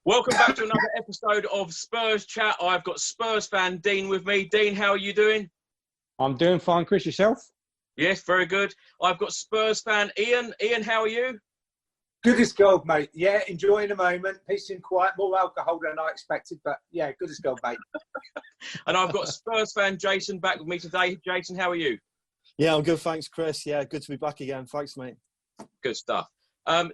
Welcome back to another episode of Spurs Chat. I've got Spurs fan Dean with me. Dean, how are you doing? I'm doing fine, Chris. Yourself? Yes, very good. I've got Spurs fan Ian. Ian, how are you? Good as gold, mate. Yeah, enjoying the moment. Peace and quiet. More alcohol than I expected, but yeah, good as gold, mate. And I've got Spurs fan Jason back with me today. Jason, how are you? Yeah, I'm good, thanks, Chris. Yeah, good to be back again. Thanks, mate. Good stuff.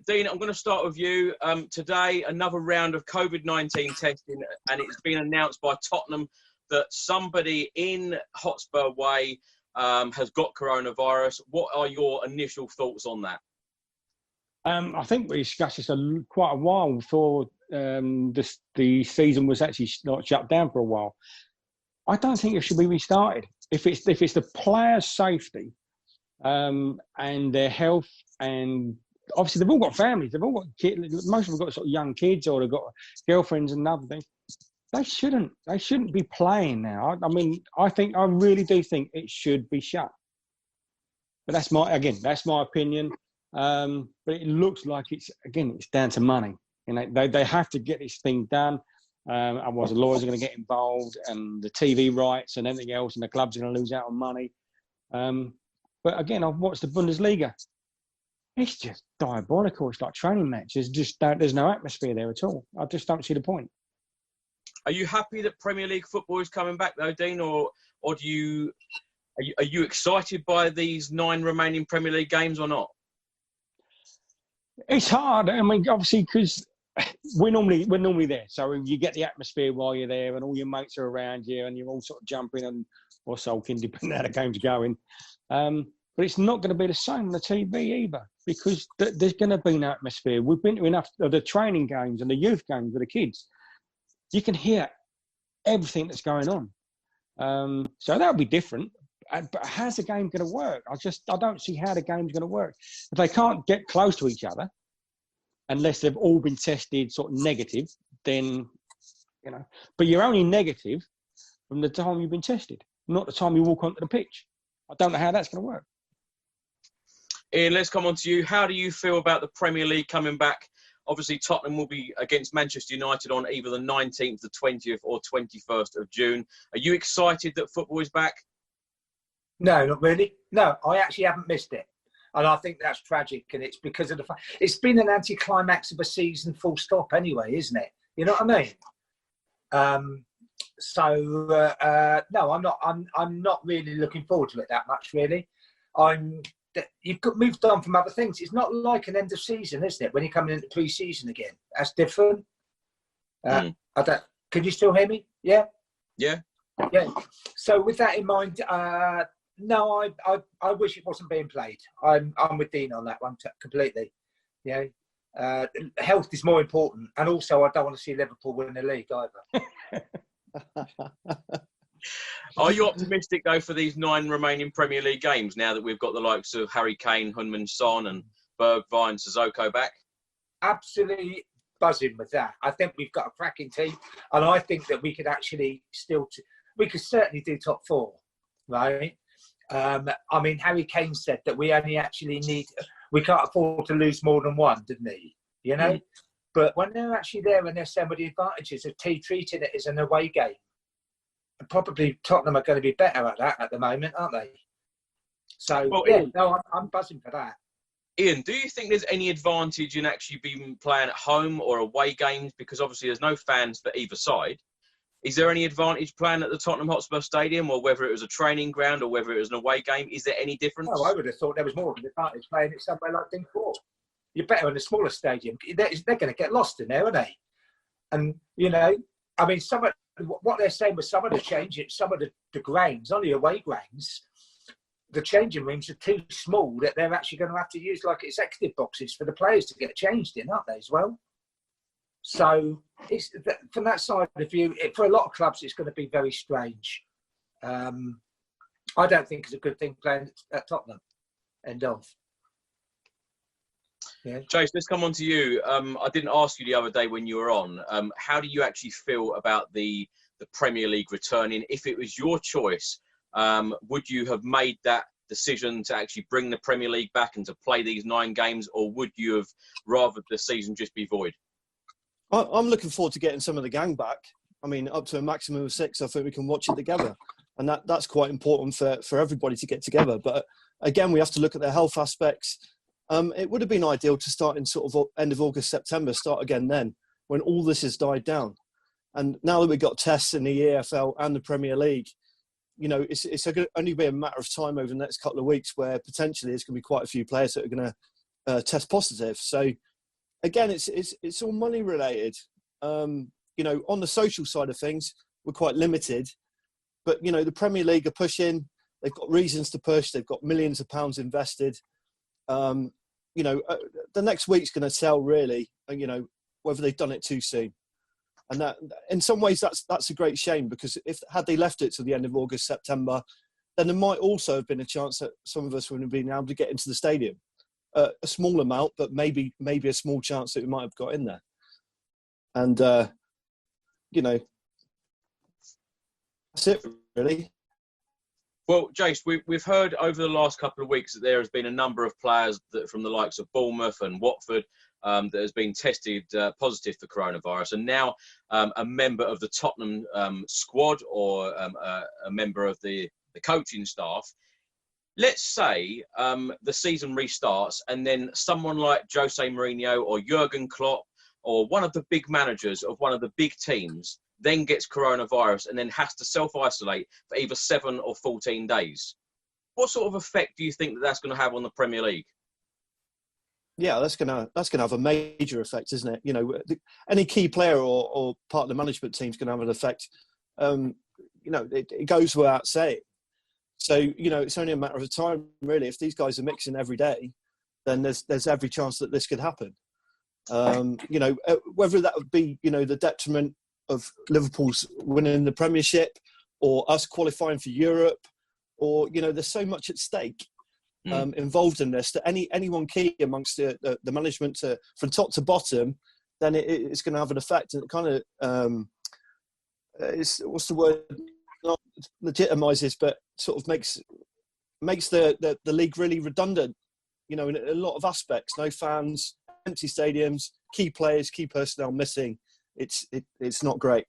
Dean, I'm going to start with you. Today, another round of COVID-19 testing, and it's been announced by Tottenham that somebody in Hotspur Way has got coronavirus. What are your initial thoughts on that? I think we discussed this quite a while before the season was actually not shut down for a while. I don't think it should be restarted. If it's the players' safety and their health, and obviously they've all got families, they've all got kids. Most of them have got sort of young kids, or they've got girlfriends and other things. They shouldn't be playing now. I mean, I really do think it should be shut. But that's my opinion. But it looks like it's down to money. You know, they have to get this thing done. Otherwise, the lawyers are going to get involved, and the TV rights and everything else, and the clubs are going to lose out on money. But again, I've watched the Bundesliga. It's just diabolical. It's like training matches. There's no atmosphere there at all. I just don't see the point. Are you happy that Premier League football is coming back, though, Dean, or are you excited by these 9 remaining Premier League games or not? It's hard. I mean, obviously, because we're normally there, so you get the atmosphere while you're there, and all your mates are around you, and you're all sort of jumping or sulking, depending on how the game's going. But it's not going to be the same on the TV either, because there's going to be no atmosphere. We've been to enough of the training games and the youth games with the kids. You can hear everything that's going on. So that'll be different. But how's the game going to work? I don't see how the game's going to work. If they can't get close to each other, unless they've all been tested sort of negative, then, you know. But you're only negative from the time you've been tested, not the time you walk onto the pitch. I don't know how that's going to work. Ian, let's come on to you. How do you feel about the Premier League coming back? Obviously, Tottenham will be against Manchester United on either the 19th, the 20th or 21st of June. Are you excited that football is back? No, not really. No, I actually haven't missed it. And I think that's tragic. And it's because of the fact it's been an anticlimax of a season full stop anyway, isn't it? You know what I mean? No, I'm not really looking forward to it that much, really. You've moved on from other things. It's not like an end of season, isn't it? When you're coming into pre-season again, that's different. Can you still hear me? Yeah. Yeah. Yeah. So with that in mind, no, I wish it wasn't being played. I'm with Dean on that one completely. Yeah. Health is more important, and also I don't want to see Liverpool win the league either. Are you optimistic, though, for these 9 remaining Premier League games now that we've got the likes of Harry Kane, Heung-min Son and Bergwijn, Sissoko back? Absolutely buzzing with that. I think we've got a cracking team, and I think that we could actually we could certainly do top 4, right? I mean, Harry Kane said that we can't afford to lose more than 1, didn't he? You know? But when they're actually there and they're saying what the advantages of treating it as an away game, probably Tottenham are going to be better at that at the moment, aren't they? So, well, yeah, no, I'm buzzing for that. Ian, do you think there's any advantage in actually being playing at home or away games? Because obviously there's no fans for either side. Is there any advantage playing at the Tottenham Hotspur Stadium, or whether it was a training ground or whether it was an away game? Is there any difference? No, I would have thought there was more of an advantage playing it somewhere like Dincourt. You're better in a smaller stadium. They're going to get lost in there, aren't they? And, you know, I mean, what they're saying was some of the grounds, only away grounds, the changing rooms are too small that they're actually going to have to use like executive boxes for the players to get changed in, aren't they, as well? So it's from that side of view, for a lot of clubs, it's going to be very strange. I don't think it's a good thing playing at Tottenham. End of. Yeah. Chase, let's come on to you. I didn't ask you the other day when you were on. How do you actually feel about the Premier League returning? If it was your choice, would you have made that decision to actually bring the Premier League back and to play these 9 games, or would you have rather the season just be void? I'm looking forward to getting some of the gang back. I mean, up to a maximum of 6, I think we can watch it together. And that's quite important for everybody to get together. But again, we have to look at the health aspects. It would have been ideal to start in sort of end of August, September, start again then, when all this has died down. And now that we've got tests in the EFL and the Premier League, you know, it's going to only be a matter of time over the next couple of weeks where potentially there's going to be quite a few players that are going to test positive. So again, it's all money related. You know, on the social side of things, we're quite limited. But, you know, the Premier League are pushing. They've got reasons to push. They've got millions of pounds invested. You know, the next week's going to tell, really, you know, whether they've done it too soon. And that, in some ways, that's a great shame, because had they left it to the end of August, September, then there might also have been a chance that some of us would have been able to get into the stadium. A small amount, but maybe a small chance that we might have got in there. And, you know, that's it, really. Well, Jace, we've heard over the last couple of weeks that there has been a number of players from the likes of Bournemouth and Watford that has been tested positive for coronavirus, and now a member of the Tottenham squad, or a member of the coaching staff. Let's say the season restarts, and then someone like Jose Mourinho or Jurgen Klopp or one of the big managers of one of the big teams then gets coronavirus and then has to self-isolate for either 7 or 14 days. What sort of effect do you think that's going to have on the Premier League? Yeah, that's gonna have a major effect, isn't it? You know, any key player or part of the management team is going to have an effect. You know, it goes without saying. So, you know, it's only a matter of time, really. If these guys are mixing every day, then there's every chance that this could happen. You know, whether that would be, you know, the detriment of Liverpool's winning the Premiership or us qualifying for Europe, or, you know, there's so much at stake involved in this that anyone key amongst the management from top to bottom, then it's going to have an effect. And it kind of, what's the word? Not legitimizes, but sort of makes the league really redundant, you know, in a lot of aspects. No fans, empty stadiums, key players, key personnel missing. It's not great.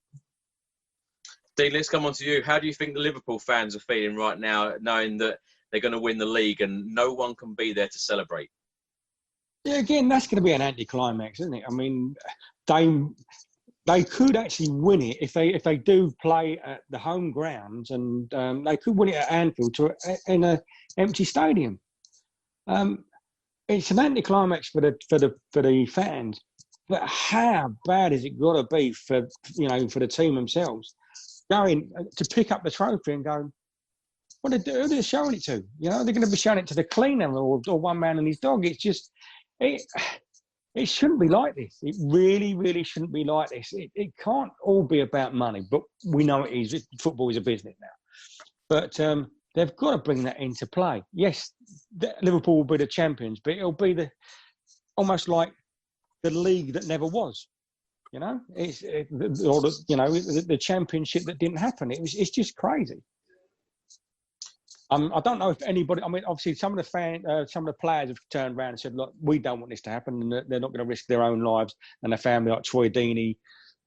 Dean, let's come on to you. How do you think the Liverpool fans are feeling right now, knowing that they're going to win the league and no one can be there to celebrate? Yeah, again, that's going to be an anticlimax, isn't it? I mean, they could actually win it if they do play at the home grounds, and they could win it at Anfield in an empty stadium. It's an anticlimax for the fans, but how bad has it got to be for the team themselves going to pick up the trophy and go, who are they showing it to? You know, they're going to be showing it to the cleaner or one man and his dog. It's just it shouldn't be like this. It really, really shouldn't be like this. It can't all be about money, but we know it is. Football is a business now. But they've got to bring that into play. Yes, Liverpool will be the champions, but it'll be almost like the league that never was. You know, the championship that didn't happen. It's just crazy. I don't know if anybody. I mean, obviously, some of the players have turned around and said, "Look, we don't want this to happen, and they're not going to risk their own lives." And a family like Troy Deeney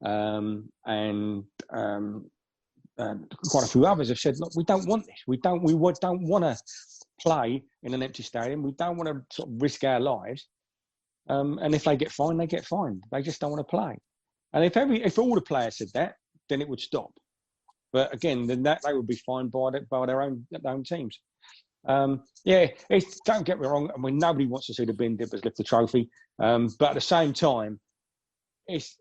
and quite a few others have said, "Look, we don't want this. We don't want to play in an empty stadium. We don't want to sort of risk our lives. And if they get fined, they get fined. They just don't want to play." And if all the players said that, then it would stop. But again, then they would be fined by their own teams. Don't get me wrong. I mean, nobody wants to see the bin dippers lift the trophy. But at the same time, it's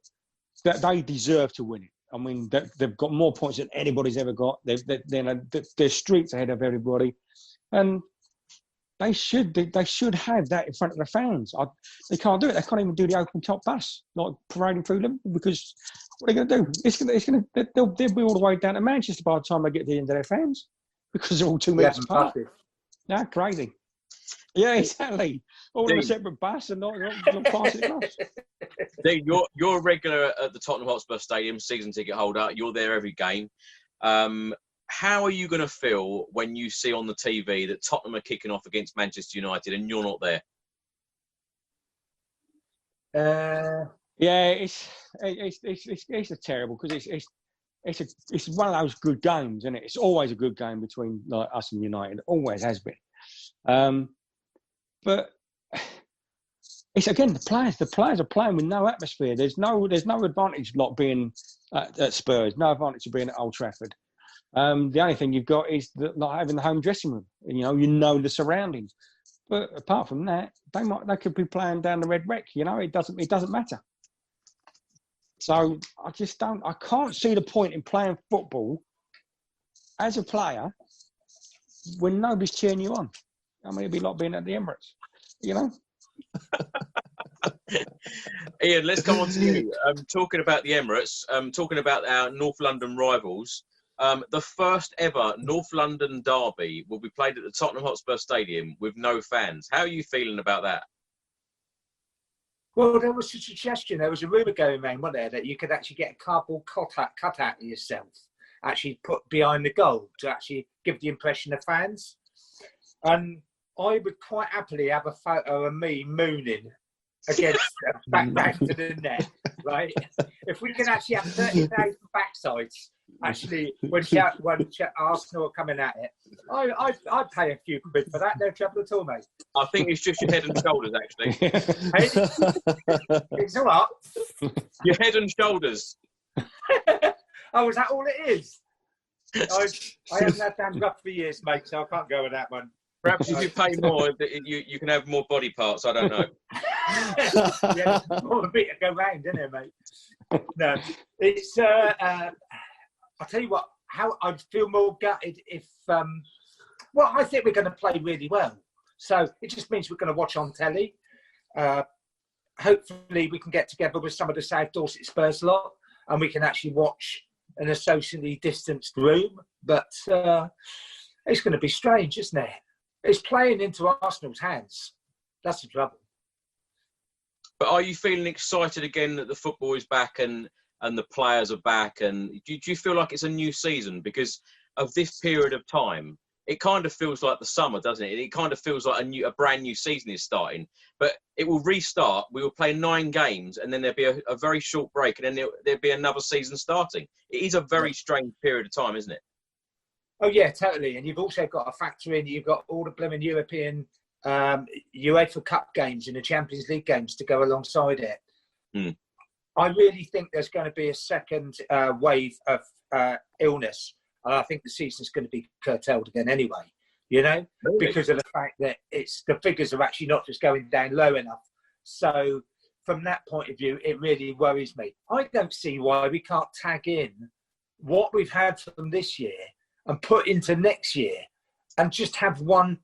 that they deserve to win it. I mean, they've got more points than anybody's ever got. They're streets ahead of everybody, and they should have that in front of the fans. They can't do it. They can't even do the open top bus, like parading through them, because what are they going to do? They'll be all the way down to Manchester by the time they get to the end of their fans, because they're all 2 metres apart. Yeah, crazy. Yeah, exactly. All on a separate bus and not passing across. Dean, you're a regular at the Tottenham Hotspur Stadium, season ticket holder. You're there every game. How are you going to feel when you see on the TV that Tottenham are kicking off against Manchester United and you're not there? Yeah, it's a terrible because it's one of those good games, isn't it? It's always a good game between like us and United. It always has been. But it's again the players are playing with no atmosphere. There's no advantage like being at Spurs. No advantage of being at Old Trafford. The only thing you've got is not having the home dressing room. And, you know the surroundings. But apart from that, they could be playing down the Red Wreck. It doesn't matter. So I can't see the point in playing football as a player when nobody's cheering you on. I mean, it'd be like being at the Emirates, Ian, let's come on to you. Talking about the Emirates, talking about our North London rivals, the first ever North London derby will be played at the Tottenham Hotspur Stadium with no fans. How are you feeling about that? Well, there was a suggestion. There was a rumour going around, wasn't there, that you could actually get a cardboard cutout of yourself, actually put behind the goal to actually give the impression of fans. And I would quite happily have a photo of me mooning against back to the net, right? If we can actually have 30,000 backsides, actually, when Arsenal are coming at it, I'd pay a few quid for that. No trouble at all, mate. I think it's just your head and shoulders, actually. It's all right. Your head and shoulders. Oh, is that all it is? I haven't had that rough for years, mate, so I can't go with that one. Perhaps if you pay more, you can have more body parts. I don't know. Yeah, more a bit to go round, isn't it, mate? No, it's. I'll tell you what. How I'd feel more gutted if. Well, I think we're going to play really well. So it just means we're going to watch on telly. Hopefully, we can get together with some of the South Dorset Spurs lot, and we can actually watch in a socially distanced room. But it's going to be strange, isn't it? It's playing into Arsenal's hands. That's the trouble. But are you feeling excited again that the football is back and the players are back? And do you feel like it's a new season because of this period of time? It kind of feels like the summer, doesn't it? It kind of feels like a brand new season is starting. But it will restart. We will play 9 games and then there'll be a very short break and then there'll be another season starting. It is a very strange period of time, isn't it? Oh, yeah, totally. And you've also got to factor in, you've got all the blooming European UEFA Cup games and the Champions League games to go alongside it. I really think there's going to be a second wave of illness. And I think the season's going to be curtailed again anyway, really? Because of the fact that the figures are actually not just going down low enough. So from that point of view, it really worries me. I don't see why we can't tag in what we've had from this year and put into next year and just have one,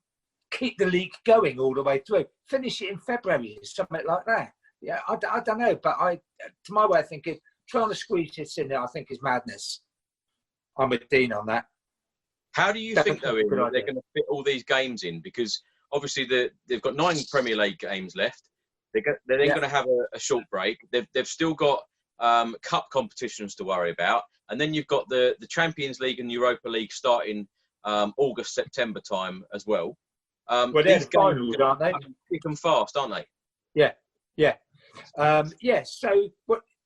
keep the league going all the way through. Finish it in February, something like that. Yeah, I don't know, but to my way of thinking, trying to squeeze this in there, I think is madness. I'm with Dean on that. How do you think, though, Ian, they're going to fit all these games in? Because obviously they've got 9 Premier League games left. They're then going to have a short break. They've still got cup competitions to worry about. And then you've got the Champions League and Europa League starting August, September time as well. Well, they're the finals, aren't they? Thick and fast, aren't they? Yeah. So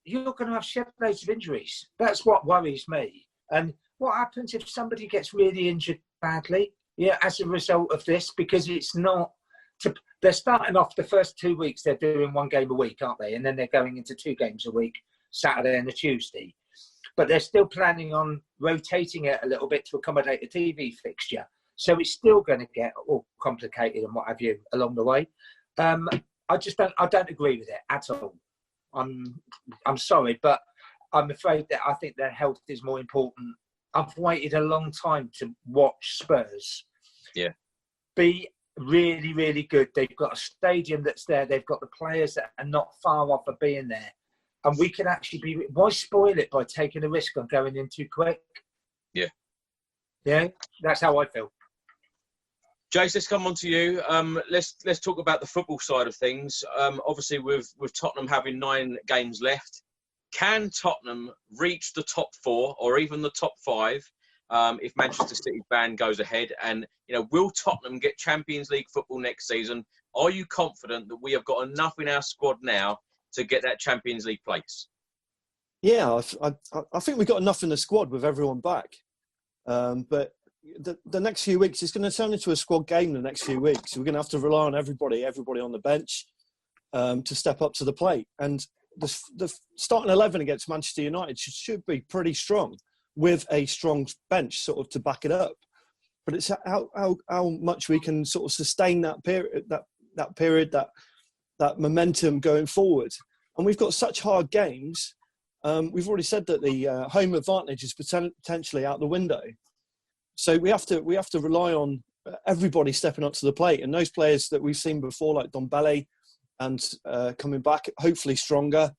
you're going to have shed loads of injuries. That's what worries me. And what happens if somebody gets really injured badly? Yeah, as a result of this, because it's not. They're starting off the first 2 weeks. They're doing 1 game a week, aren't they? And then they're going into 2 games a week, Saturday and a Tuesday. But they're still planning on rotating it a little bit to accommodate the TV fixture. So it's still going to get all complicated and what have you along the way. I don't agree with it at all. I'm sorry, but I'm afraid that I think their health is more important. I've waited a long time to watch Spurs. Yeah. Be really, really good. They've got a stadium that's there. They've got the players that are not far off of being there. And we can actually why spoil it by taking a risk on going in too quick? Yeah. Yeah, that's how I feel. Jace, let's come on to you. Let's talk about the football side of things. Obviously, with Tottenham having 9 games left, can Tottenham reach the top 4 or even the top 5 if Manchester City's ban goes ahead? And will Tottenham get Champions League football next season? Are you confident that we have got enough in our squad now to get that Champions League place? Yeah, I think we've got enough in the squad with everyone back. But the next few weeks, it's going to turn into a squad game the next few weeks. We're going to have to rely on everybody on the bench to step up to the plate. And the starting 11 against Manchester United should be pretty strong with a strong bench sort of to back it up. But it's how much we can sort of sustain that period, that momentum going forward. And we've got such hard games. We've already said that the home advantage is potentially out the window. So we have to rely on everybody stepping up to the plate. And those players that we've seen before, like Dombele, and coming back, hopefully stronger,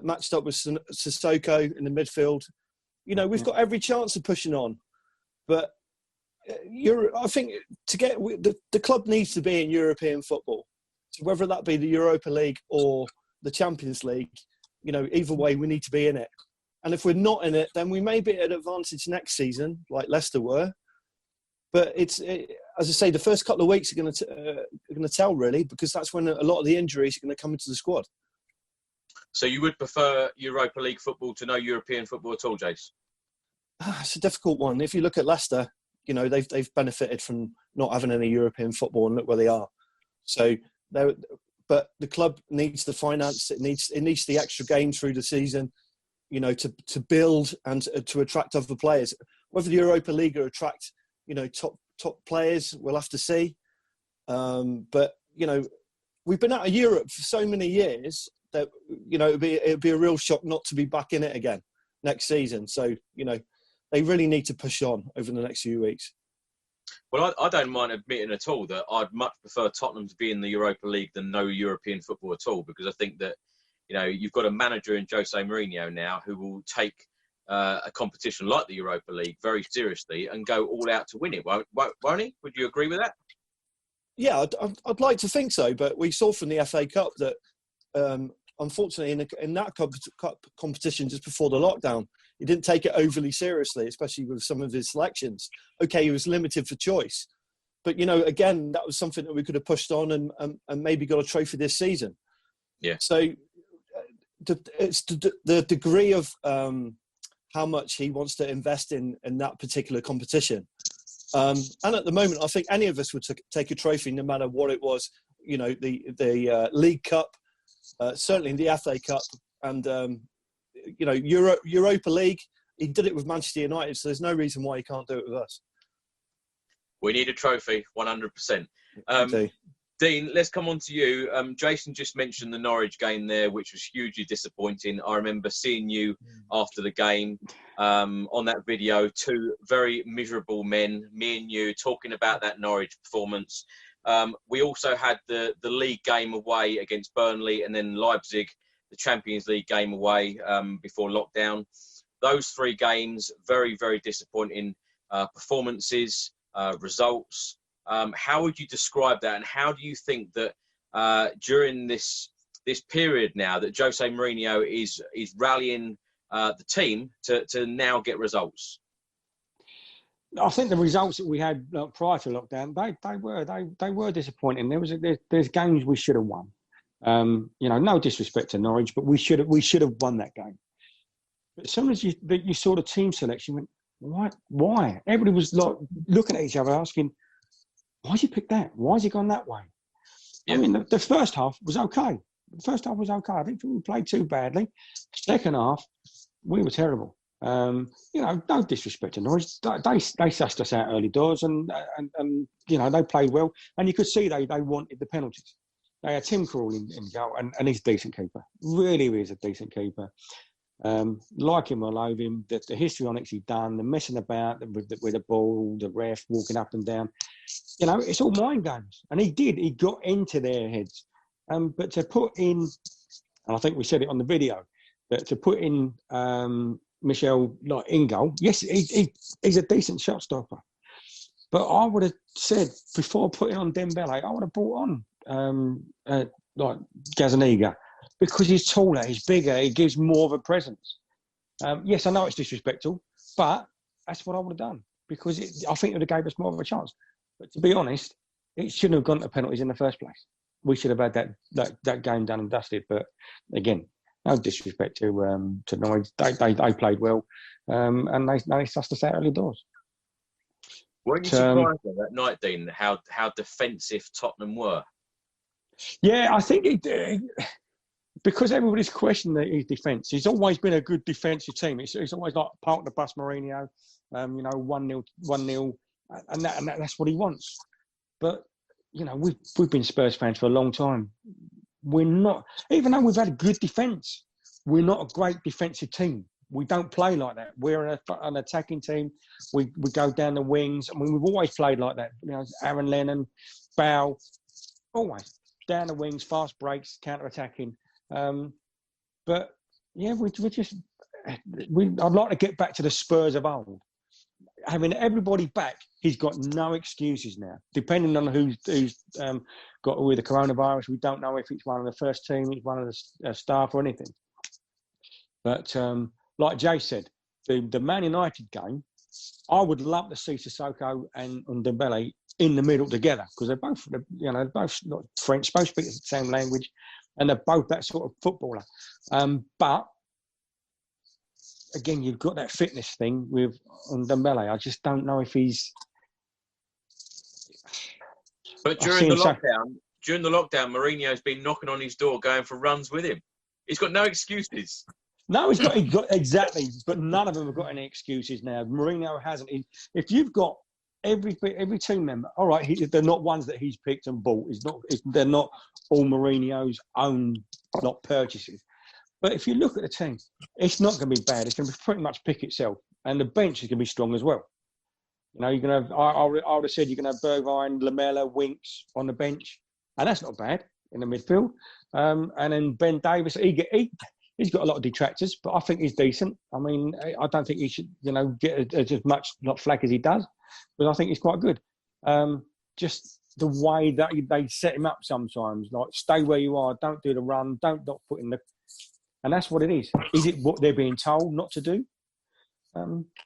matched up with Sissoko in the midfield. You know, we've got every chance of pushing on. But I think the club needs to be in European football. So whether that be the Europa League or the Champions League, you know, either way, we need to be in it. And if we're not in it, then we may be at an advantage next season, like Leicester were. But as I say, the first couple of weeks are going to tell, really, because that's when a lot of the injuries are going to come into the squad. So you would prefer Europa League football to no European football at all, Jace? It's a difficult one. If you look at Leicester, you know, they've benefited from not having any European football, and look where they are. So, but the club needs the finance. It needs the extra games through the season, you know, to build and to attract other players. Whether the Europa League will attract, you know, top players, we'll have to see. But you know, we've been out of Europe for so many years that, you know, it'd be a real shock not to be back in it again next season. So, you know, they really need to push on over the next few weeks. Well, I don't mind admitting at all that I'd much prefer Tottenham to be in the Europa League than no European football at all, because I think that, you know, you've got a manager in Jose Mourinho now who will take a competition like the Europa League very seriously and go all out to win it, won't he? Would you agree with that? Yeah, I'd like to think so, but we saw from the FA Cup that unfortunately in that cup competition just before the lockdown, he didn't take it overly seriously, especially with some of his selections. Okay, he was limited for choice. But, you know, again, that was something that we could have pushed on and maybe got a trophy this season. Yeah. So it's the degree of how much he wants to invest in that particular competition. And at the moment, I think any of us would take a trophy, no matter what it was. You know, the League Cup, certainly in the FA Cup, and you know, Europa League. He did it with Manchester United, so there's no reason why he can't do it with us. We need a trophy, 100%. Dean, let's come on to you. Jason just mentioned the Norwich game there, which was hugely disappointing. I remember seeing you after the game on that video, two very miserable men, me and you, talking about that Norwich performance. We also had the league game away against Burnley, and then Leipzig, the Champions League game away before lockdown. Those three games, very, very disappointing performances, results. How would you describe that, and how do you think that during this period now that Jose Mourinho is rallying the team to now get results? I think the results that we had prior to lockdown, they were disappointing. There's games we should have won. You know, no disrespect to Norwich, but we should have won that game. But as soon as you saw the team selection, you went, why? Everybody was like looking at each other, asking, why'd you pick that? Why's he gone that way? Yeah. I mean, the first half was okay. I didn't think we played too badly. Second half, we were terrible. You know, no disrespect to Norwich. They sussed us out early doors, and you know, they played well. And you could see they wanted the penalties. They had Tim Krul in goal, and he's a decent keeper. Really is a decent keeper. Like him or loathe him, the histrionics he's done, the messing about with the ball, the ref walking up and down. You know, it's all mind games. And he got into their heads. But to put in, and I think we said it on the video, but to put in Michel like in goal, yes, he's a decent shot stopper. But I would have said, before putting on Dembele, I would have brought on like Gazaniga, because he's taller, he's bigger, he gives more of a presence. Yes, I know it's disrespectful, but that's what I would have done, because I think it would have gave us more of a chance. But to be honest, it shouldn't have gone to penalties in the first place. we should have had that game done and dusted. But again, no disrespect to Norwich, they played well, and they sussed us out early doors. Weren't you surprised that night, Dean, how defensive Tottenham were? Yeah, I think because everybody's questioning his defence. He's always been a good defensive team. It's always like park the bus, Mourinho. 1-0, and that's what he wants. But we've been Spurs fans for a long time. We're not, even though we've had a good defence, we're not a great defensive team. We don't play like that. We're an attacking team. We go down the wings. I mean, we've always played like that. Aaron Lennon, Bow, always down the wings, fast breaks, counter-attacking. But yeah, I'd like to get back to the Spurs of old. Having everybody back, he's got no excuses now. Depending on who's got with the coronavirus, we don't know if it's one of the first team, it's one of the staff or anything. But like Jay said, the Man United game, I would love to see Sissoko and Dembele in the middle together, because they're both not French, both speak the same language, and they're both that sort of footballer. But again, you've got that fitness thing with Dembele. I just don't know if he's. But during the lockdown, Mourinho's been knocking on his door, going for runs with him. He's got no excuses. No, he's got exactly, but none of them have got any excuses now. Mourinho hasn't. If you've got every team member, all right, they're not ones that he's picked and bought. They're not all Mourinho's own, not purchases. But if you look at the team, it's not going to be bad. It's going to pretty much pick itself, and the bench is going to be strong as well. You're going to have. I would have said you're going to have Bergwijn, Lamela, Winks on the bench, and that's not bad in the midfield. And then Ben Davies, he's got a lot of detractors, but I think he's decent. I mean, I don't think he should, get as much not flack as he does, but I think he's quite good. Just the way that they set him up sometimes, like stay where you are, don't do the run, don't not put in the, and that's what it is. Is it what they're being told not to do?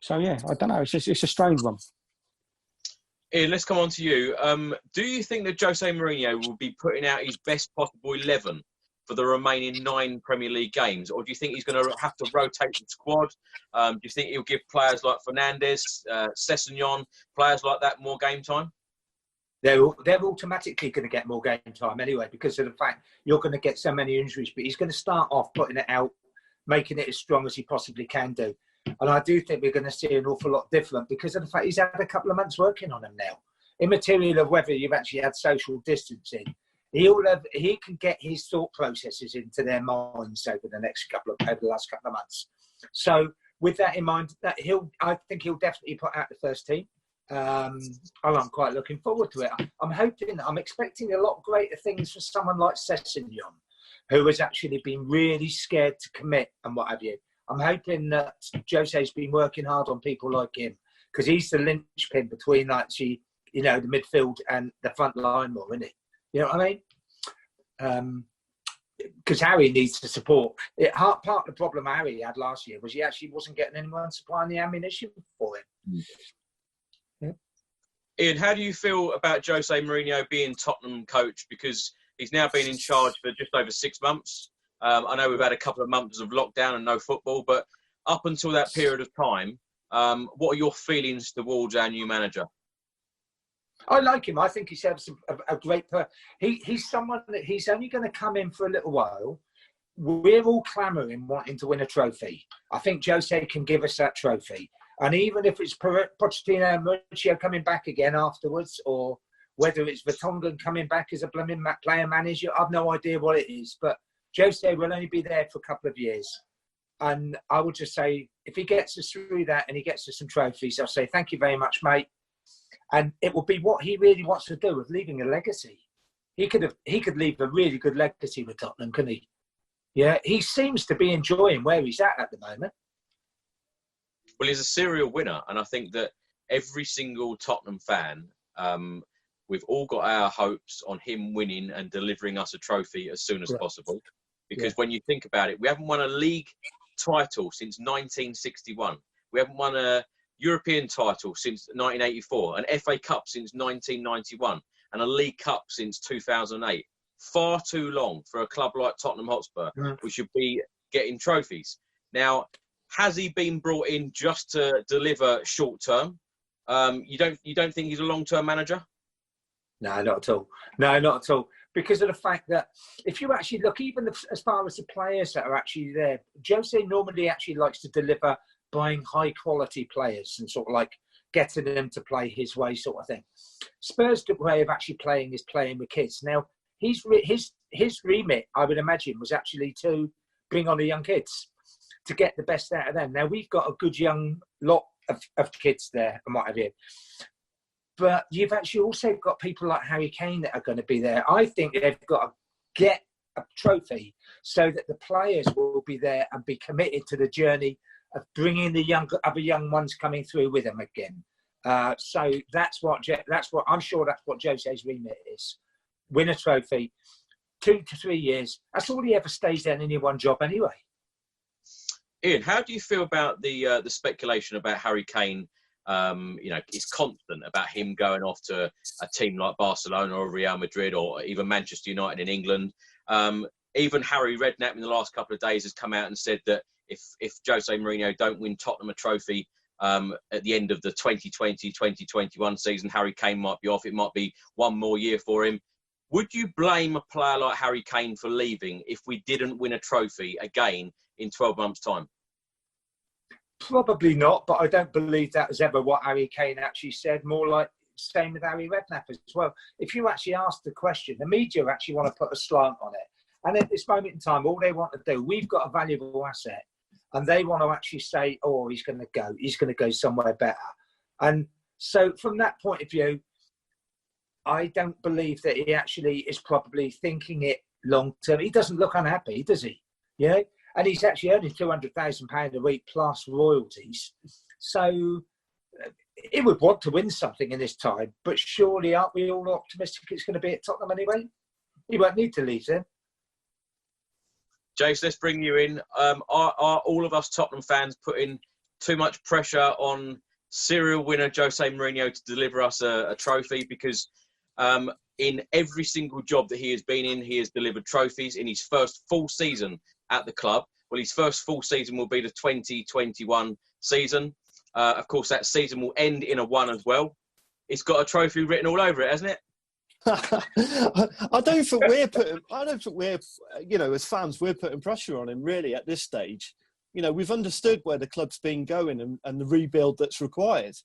So yeah, I don't know. It's a strange one. Ian, let's come on to you. Do you think that Jose Mourinho will be putting out his best possible 11 for the remaining 9 Premier League games, or do you think he's going to have to rotate the squad? Do you think he'll give players like Fernandes, Sessegnon, players like that more game time? They're automatically going to get more game time anyway, because of the fact you're going to get so many injuries. But he's going to start off putting it out, making it as strong as he possibly can do. And I do think we're going to see an awful lot different because of the fact he's had a couple of months working on him now. Immaterial of whether you've actually had social distancing, he can get his thought processes into their minds over the last couple of months. So with that in mind, I think he'll definitely put out the first team. And I'm quite looking forward to it. I'm expecting a lot greater things for someone like Sessegnon, who has actually been really scared to commit and what have you. I'm hoping that Jose's been working hard on people like him, because he's the linchpin between the midfield and the front line more, isn't he? You know what I mean? Because Harry needs the support. Part of the problem Harry had last year was he actually wasn't getting anyone supplying the ammunition for him. Yeah. Ian, how do you feel about Jose Mourinho being Tottenham coach? Because he's now been in charge for just over 6 months. I know we've had a couple of months of lockdown and no football, but up until that period of time, what are your feelings towards our new manager? I like him. I think he's a great person. He's someone that he's only going to come in for a little while. We're all clamouring, wanting to win a trophy. I think Jose can give us that trophy. And even if it's Pochettino and Mourinho coming back again afterwards, or whether it's Vertonghen coming back as a blooming player manager, I've no idea what it is. But Jose will only be there for a couple of years. And I would just say, if he gets us through that and he gets us some trophies, I'll say, thank you very much, mate. And it will be what he really wants to do, with leaving a legacy. He could leave a really good legacy with Tottenham, couldn't he? Yeah, he seems to be enjoying where he's at the moment. Well, he's a serial winner, and I think that every single Tottenham fan, we've all got our hopes on him winning and delivering us a trophy as soon as possible. Because when you think about it, we haven't won a league title since 1961. We haven't won a European title since 1984, an FA Cup since 1991, and a League Cup since 2008. far too long for a club like Tottenham Hotspur. We should be getting trophies. Now, has he been brought in just to deliver short term? You don't think he's a long-term manager? No, not at all. No, not at all. Because of the fact that if you actually look, even as far as the players that are actually there, Jose normally actually likes to deliver buying high-quality players and sort of like getting them to play his way sort of thing. Spurs' way of actually playing is playing with kids. Now, his remit, I would imagine, was actually to bring on the young kids to get the best out of them. Now, we've got a good young lot of kids there and what have you. But you've actually also got people like Harry Kane that are going to be there. I think they've got to get a trophy so that the players will be there and be committed to the journey of bringing the other young ones coming through with them again. So that's what I'm sure that's what Jose's remit is. Win a trophy, 2 to 3 years. That's all he ever stays in any one job anyway. Ian, how do you feel about the speculation about Harry Kane? It's constant about him going off to a team like Barcelona or Real Madrid or even Manchester United in England. Even Harry Redknapp in the last couple of days has come out and said that if Jose Mourinho don't win Tottenham a trophy at the end of the 2020-2021 season, Harry Kane might be off. It might be one more year for him. Would you blame a player like Harry Kane for leaving if we didn't win a trophy again in 12 months' time? Probably not, but I don't believe that was ever what Harry Kane actually said. More like same with Harry Redknapp as well. If you actually ask the question, the media actually want to put a slant on it. And at this moment in time, all they want to do, we've got a valuable asset, and they want to actually say, oh, he's going to go somewhere better. And so from that point of view, I don't believe that he actually is probably thinking it long term. He doesn't look unhappy, does he? Yeah. And he's actually earning £200,000 a week plus royalties. So he would want to win something in this time. But surely aren't we all optimistic it's going to be at Tottenham anyway? He won't need to leave then. Jace, let's bring you in. Are all of us Tottenham fans putting too much pressure on serial winner Jose Mourinho to deliver us a trophy? Because in every single job that he has been in, he has delivered trophies. In his first full season at the club, well, his first full season will be the 2021 season. Of course, that season will end in a 1 as well. It's got a trophy written all over it, hasn't it? I don't think we're, as fans, we're putting pressure on him really at this stage. We've understood where the club's been going and the rebuild that's required.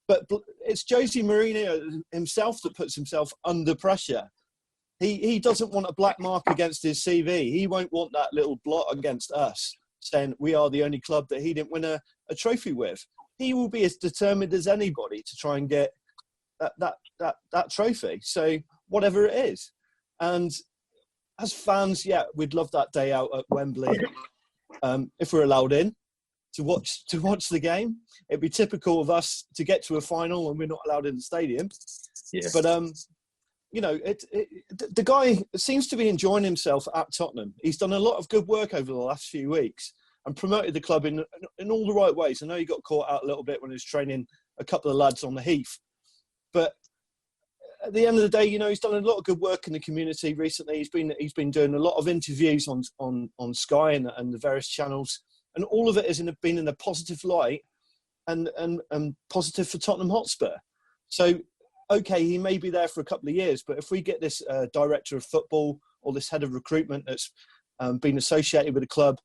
But it's Jose Mourinho himself that puts himself under pressure. He doesn't want a black mark against his CV. He won't want that little blot against us saying we are the only club that he didn't win a trophy with. He will be as determined as anybody to try and get that trophy. So whatever it is. And as fans, yeah, we'd love that day out at Wembley if we're allowed in to watch the game. It'd be typical of us to get to a final when we're not allowed in the stadium. Yeah. But the guy seems to be enjoying himself at Tottenham. He's done a lot of good work over the last few weeks and promoted the club in all the right ways. I know he got caught out a little bit when he was training a couple of lads on the Heath. But at the end of the day, he's done a lot of good work in the community recently. He's been doing a lot of interviews on Sky and the various channels, and all of it has been in a positive light and positive for Tottenham Hotspur. So, okay, he may be there for a couple of years, but if we get this director of football or this head of recruitment that's been associated with the club,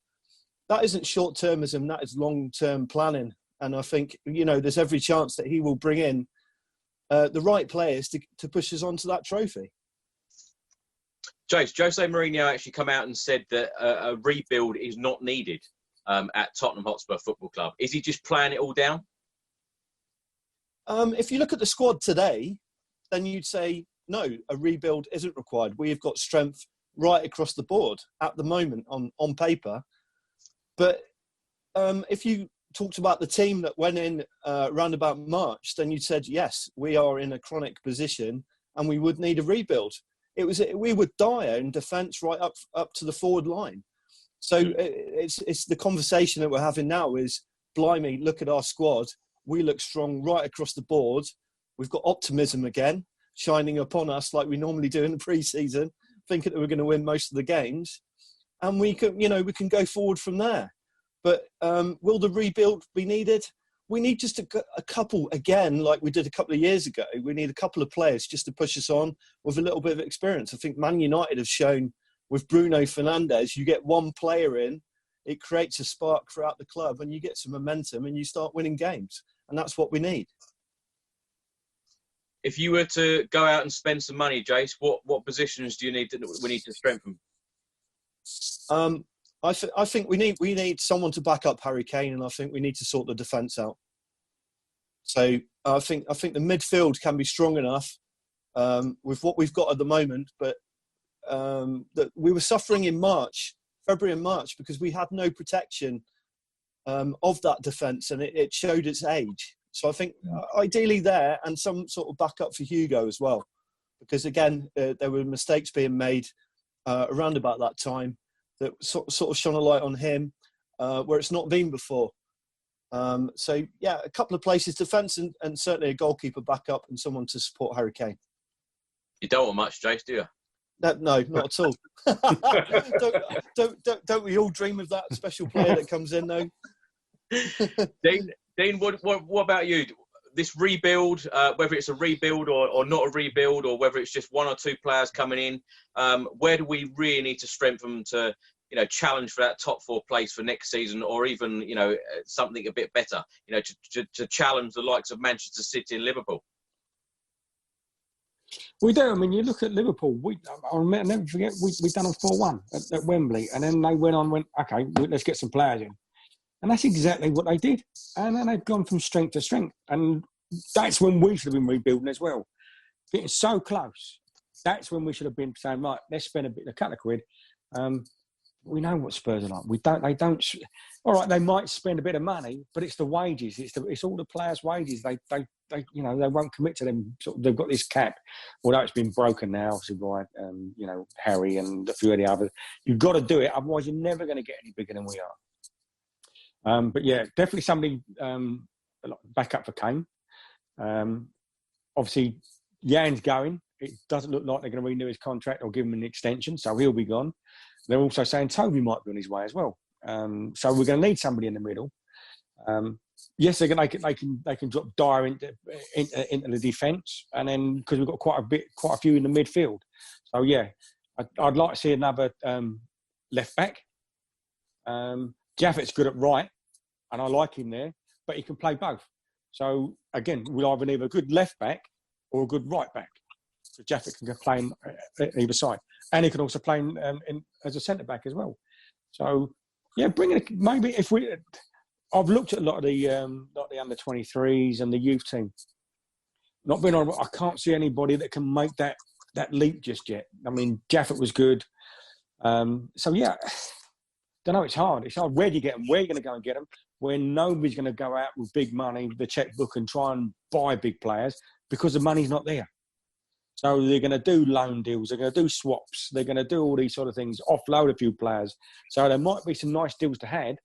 that isn't short-termism, that is long-term planning. And I think, there's every chance that he will bring in the right players to push us onto that trophy. Jace, Jose Mourinho actually come out and said that a rebuild is not needed at Tottenham Hotspur Football Club. Is he just playing it all down? If you look at the squad today, then you'd say, no, a rebuild isn't required. We've got strength right across the board at the moment on paper. But if you talked about the team that went in around about March, then you said, yes, we are in a chronic position and we would need a rebuild. We would die in defence right up to the forward line. So it's the conversation that we're having now is, blimey, look at our squad. We look strong right across the board. We've got optimism again, shining upon us like we normally do in the pre-season. thinking that we're going to win most of the games, and we can go forward from there. But will the rebuild be needed? We need just a couple, again, like we did a couple of years ago. We need a couple of players just to push us on with a little bit of experience. I think Man United have shown with Bruno Fernandes, you get one player in, it creates a spark throughout the club, and you get some momentum and you start winning games. And that's what we need. If you were to go out and spend some money, Jace, what positions do we need to strengthen? I think we need someone to back up Harry Kane, and I think we need to sort the defence out. So I think the midfield can be strong enough with what we've got at the moment, but that we were suffering in February and March, because we had no protection of that defence, and it showed its age. So I think ideally there, and some sort of backup for Hugo as well, because again there were mistakes being made around about that time that sort of shone a light on him where it's not been before. So yeah, a couple of places, defence and certainly a goalkeeper backup and someone to support Harry Kane. You don't want much, Jace, do you? No, not at all. don't we all dream of that special player that comes in though? Dean, what about you? This rebuild, whether it's a rebuild or not a rebuild, or whether it's just one or two players coming in, where do we really need to strengthen to, challenge for that top 4 place for next season, or even, something a bit better, to challenge the likes of Manchester City and Liverpool? We do. I mean, you look at Liverpool. I'll never forget, we done them 4-1 at Wembley, and then they went, okay, let's get some players in. And that's exactly what they did. And then they've gone from strength to strength. And that's when we should have been rebuilding as well. Getting so close. That's when we should have been saying, right, let's spend a couple of quid. We know what Spurs are like. They don't. All right, they might spend a bit of money, but it's the wages. It's all the players' wages. They won't commit to them. They've got this cap, although it's been broken now, obviously by Harry and a few of the others. You've got to do it, otherwise you're never going to get any bigger than we are. But yeah, definitely somebody back up for Kane. Obviously, Jan's going. It doesn't look like they're going to renew his contract or give him an extension, so he'll be gone. They're also saying Toby might be on his way as well. So we're going to need somebody in the middle. Yes, they can drop Dyer into the defence, and then because we've got quite a few in the midfield. So yeah, I'd like to see another left back. Jaffett's good at right, and I like him there, but he can play both. So again, we'll either need a good left back or a good right back. So Jaffett can play in either side, and he can also play as a centre back as well. So yeah, maybe if we. I've looked at a lot of the under 23s and the youth team. Not being on, I can't see anybody that can make that leap just yet. I mean, Jaffett was good. So yeah, don't know. It's hard. Where do you get them? Where are you going to go and get them? When nobody's going to go out with big money, the checkbook, and try and buy big players because the money's not there. So they're going to do loan deals. They're going to do swaps. They're going to do all these sort of things, offload a few players. So there might be some nice deals to have,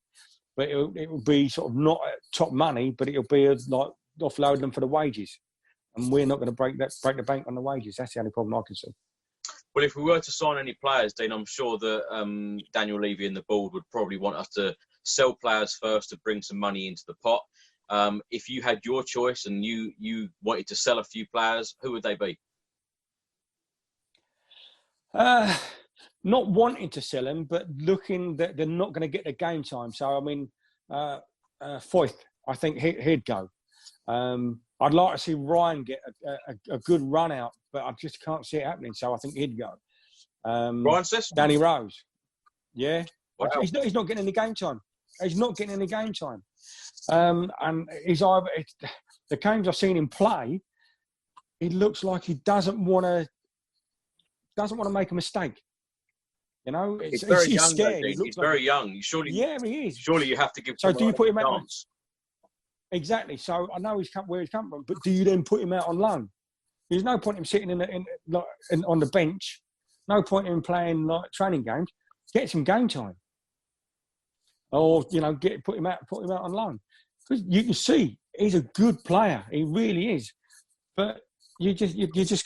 but it will be sort of not top money, but it'll be like offloading them for the wages. And we're not going to break the bank on the wages. That's the only problem I can see. Well, if we were to sign any players, Dean, I'm sure that Daniel Levy and the board would probably want us to sell players first to bring some money into the pot. If you had your choice and you wanted to sell a few players, who would they be? Not wanting to sell them, but looking that they're not going to get the game time. So, I mean, Foyth, I think he'd go. I'd like to see Ryan get a good run out, but I just can't see it happening. So I think he'd go. Ryan says Danny Rose. Yeah. Wow. He's not getting any game time. He's not getting any game time. And the games I've seen him play, he looks like he doesn't want to make a mistake. You know, he's very young. Scared. He's very young. Surely, yeah, he is. Surely you have to give. So do you put him out? Chance? Exactly. So I know where he's come from, but do you then put him out on loan? There's no point in him sitting on the bench. No point in him playing like training games. Get some game time, or put him out on loan. Because you can see he's a good player. He really is, but you're just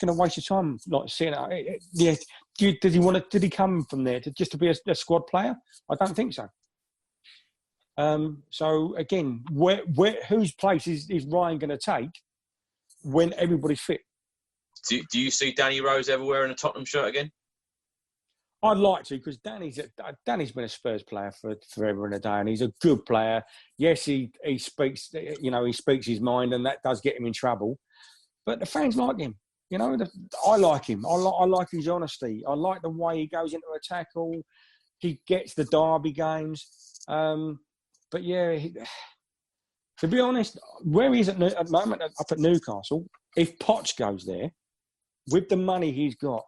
going to waste your time like sitting out. Yeah, Does he want to? Did he come from there just to be a squad player? I don't think so. So again, whose place is Ryan going to take when everybody's fit? Do you see Danny Rose ever wearing a Tottenham shirt again? I'd like to, because Danny's been a Spurs player for forever and a day, and he's a good player. Yes, he speaks, he speaks his mind, and that does get him in trouble. But the fans like him. I like him. I like his honesty. I like the way he goes into a tackle. He gets the derby games. But yeah, to be honest, where he is at the moment, up at Newcastle, if Poch goes there, with the money he's got,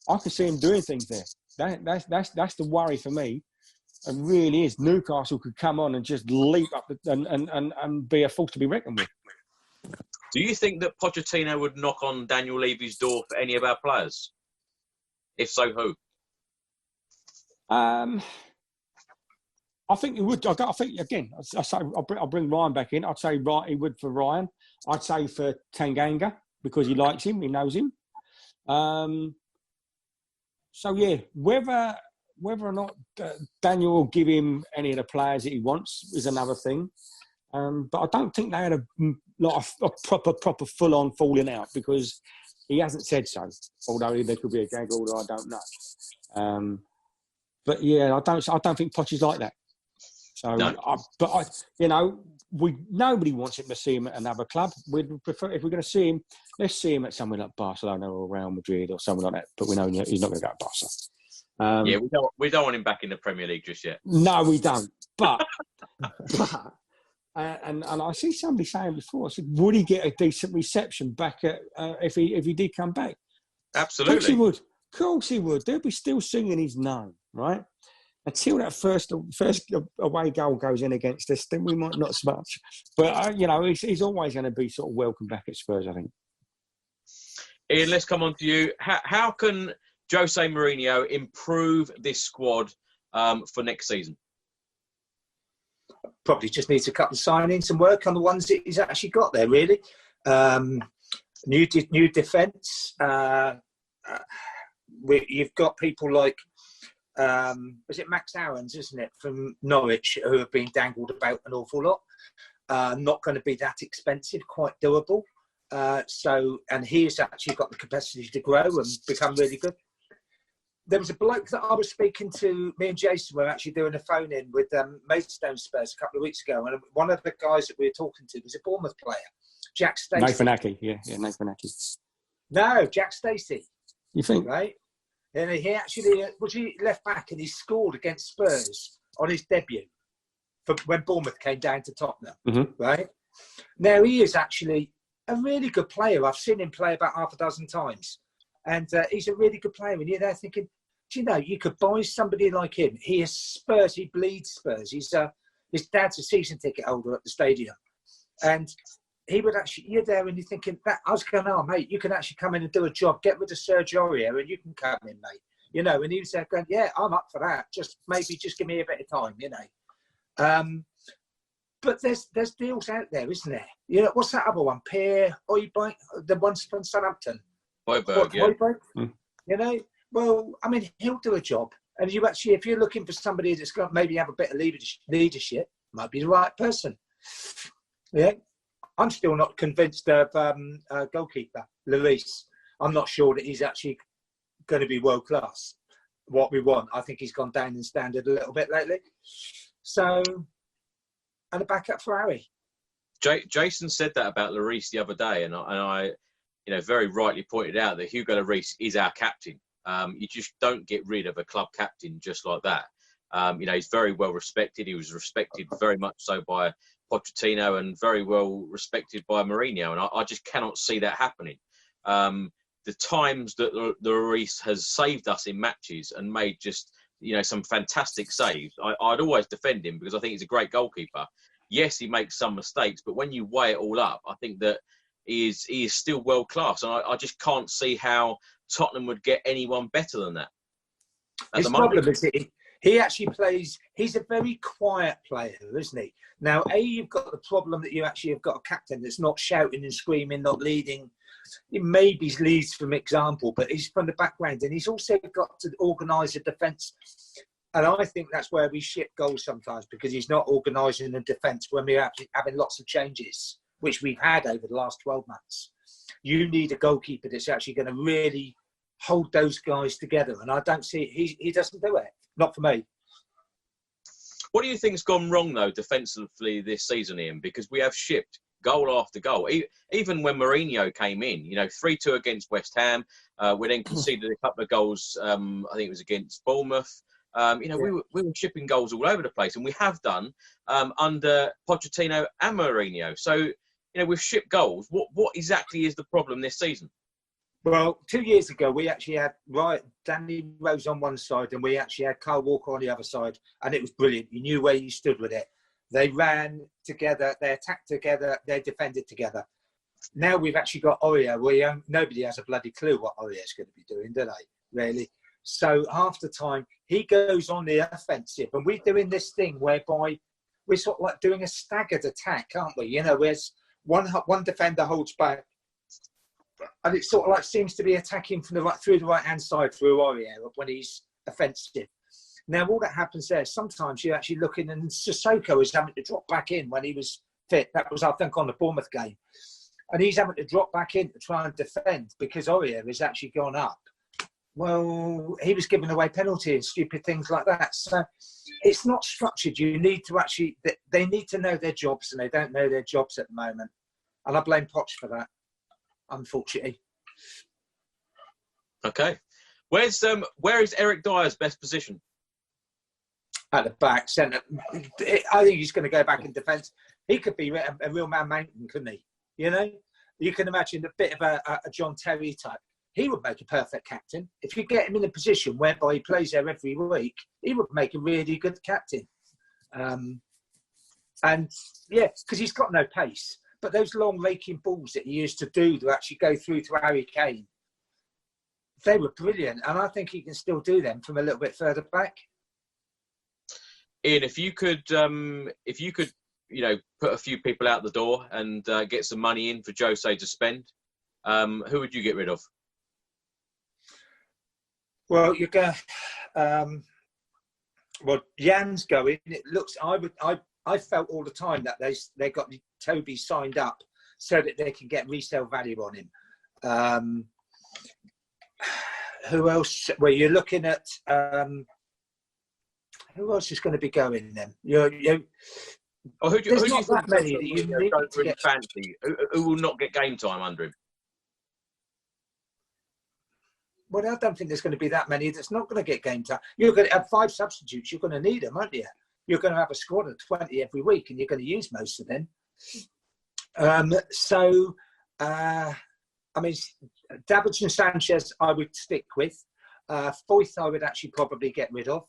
I can see him doing things there. That's the worry for me. It really is. Newcastle could come on and just leap up and be a force to be reckoned with. Do you think that Pochettino would knock on Daniel Levy's door for any of our players? If so, who? I think he would. I think again. I'll bring Ryan back in. I'd say he would for Ryan. I'd say for Tanganga because he likes him. He knows him. So yeah, whether or not Daniel will give him any of the players that he wants is another thing. But I don't think they had a proper full-on falling out because he hasn't said so. Although there could be a gag order, I don't know. But yeah, I don't think Poch is like that. So, no. Nobody wants him to see him at another club. We'd prefer, if we're going to see him, let's see him at somewhere like Barcelona or Real Madrid or something like that. But we know he's not going to go to Barca. Yeah, we don't want him back in the Premier League just yet. No, we don't. But and I see somebody saying before, I said, would he get a decent reception back at if he did come back? Absolutely. Of course he would. Of course he would. They'll be still singing his name, right? Until that first away goal goes in against us, then we might not so much. But, he's always going to be sort of welcome back at Spurs, I think. Ian, let's come on to you. How can Jose Mourinho improve this squad for next season? Probably just needs a couple of signings and work on the ones that he's actually got there, really. New defence. You've got people like... was it Max Aarons, isn't it, from Norwich, who have been dangled about an awful lot. Not going to be that expensive, quite doable. And he's actually got the capacity to grow and become really good. There was a bloke that I was speaking to, me and Jason were actually doing a phone-in with Maidstone Spurs a couple of weeks ago, and one of the guys that we were talking to was a Bournemouth player, Jack Stacey. Nathan Ake, yeah, Nathan Ake. No, Jack Stacey. You think? Right? And he actually was he left back and he scored against Spurs on his debut for when Bournemouth came down to Tottenham, right? Now, he is actually a really good player. I've seen him play about half a dozen times. And he's a really good player. And you're there thinking, do you know, you could buy somebody like him. He is Spurs. He bleeds Spurs. His dad's a season ticket holder at the stadium. And he would actually, you're there and you're thinking, I was going, oh, mate, you can actually come in and do a job. Get rid of Sergio Aurier and you can come in, mate. And he was there going, yeah, I'm up for that. Just give me a bit of time, But there's deals out there, isn't there? What's that other one? Pierre Højbjerg, the one from Southampton. Højbjerg, yeah. Højbjerg? Well, I mean, he'll do a job. And you actually, if you're looking for somebody that's got maybe have a bit of leadership, might be the right person. Yeah. I'm still not convinced of goalkeeper, Lloris. I'm not sure that he's actually going to be world class. What we want. I think he's gone down in standard a little bit lately. So, and a backup for Harry. Jason said that about Lloris the other day, and I very rightly pointed out that Hugo Lloris is our captain. You just don't get rid of a club captain just like that. He's very well respected. He was respected very much so by Pochettino and very well respected by Mourinho. And I just cannot see that happening. The times that Lloris has saved us in matches and made just, some fantastic saves, I'd always defend him because I think he's a great goalkeeper. Yes, he makes some mistakes, but when you weigh it all up, I think that he is still world class. And I just can't see how Tottenham would get anyone better than that. His problem is He actually plays. He's a very quiet player, isn't he? Now, you've got the problem that you actually have got a captain that's not shouting and screaming, not leading. He maybe leads from example, but he's from the background, and he's also got to organise a defence. And I think that's where we ship goals sometimes, because he's not organising the defence when we're actually having lots of changes, which we've had over the last 12 months. You need a goalkeeper that's actually going to really hold those guys together, and I don't see he doesn't do it. Not for me. What do you think's gone wrong though defensively this season, Ian? Because we have shipped goal after goal. Even when Mourinho came in, 3-2 against West Ham, we then conceded a couple of goals. I think it was against Bournemouth. We were shipping goals all over the place, and we have done under Pochettino and Mourinho. So, we've shipped goals. What exactly is the problem this season? Well, 2 years ago, we actually had Danny Rose on one side, and we actually had Kyle Walker on the other side, and it was brilliant. You knew where you stood with it. They ran together, they attacked together, they defended together. Now we've actually got Aurier. Nobody has a bloody clue what Aurier's going to be doing, do they? Really? So half the time, he goes on the offensive, and we're doing this thing whereby we're sort of like doing a staggered attack, aren't we? Whereas one defender holds back, and it sort of like seems to be attacking from through the right-hand side through Aurier when he's offensive. Now, all that happens there, sometimes you're actually looking, and Sissoko is having to drop back in when he was fit. That was, I think, on the Bournemouth game. And he's having to drop back in to try and defend because Aurier has actually gone up. Well, he was giving away penalties and stupid things like that. So it's not structured. You need to actually, they need to know their jobs, and they don't know their jobs at the moment. And I blame Poch for that, unfortunately. Okay. Where is Eric Dyer's best position? At the back, centre. I think he's going to go back in defence. He could be a real man mountain, couldn't he? You can imagine a bit of a John Terry type. He would make a perfect captain. If you get him in a position whereby he plays there every week, he would make a really good captain. And yeah, because he's got no pace. But those long raking balls that he used to do to actually go through to Harry Kane, they were brilliant. And I think he can still do them from a little bit further back. Ian, if you could, put a few people out the door and get some money in for Jose to spend, who would you get rid of? Well, you're going. Jan's going. It looks. I felt all the time that they got Toby signed up so that they can get resale value on him. Who else? Well, you're looking at. Who else is going to be going then? There's not that many that you need to get. Fancy? Who will not get game time under him? Well, I don't think there's going to be that many that's not going to get game time. You're going to have 5 substitutes. You're going to need them, aren't you? You're going to have a squad of 20 every week, and you're going to use most of them. Davidson Sanchez, I would stick with. Foyth, I would actually probably get rid of.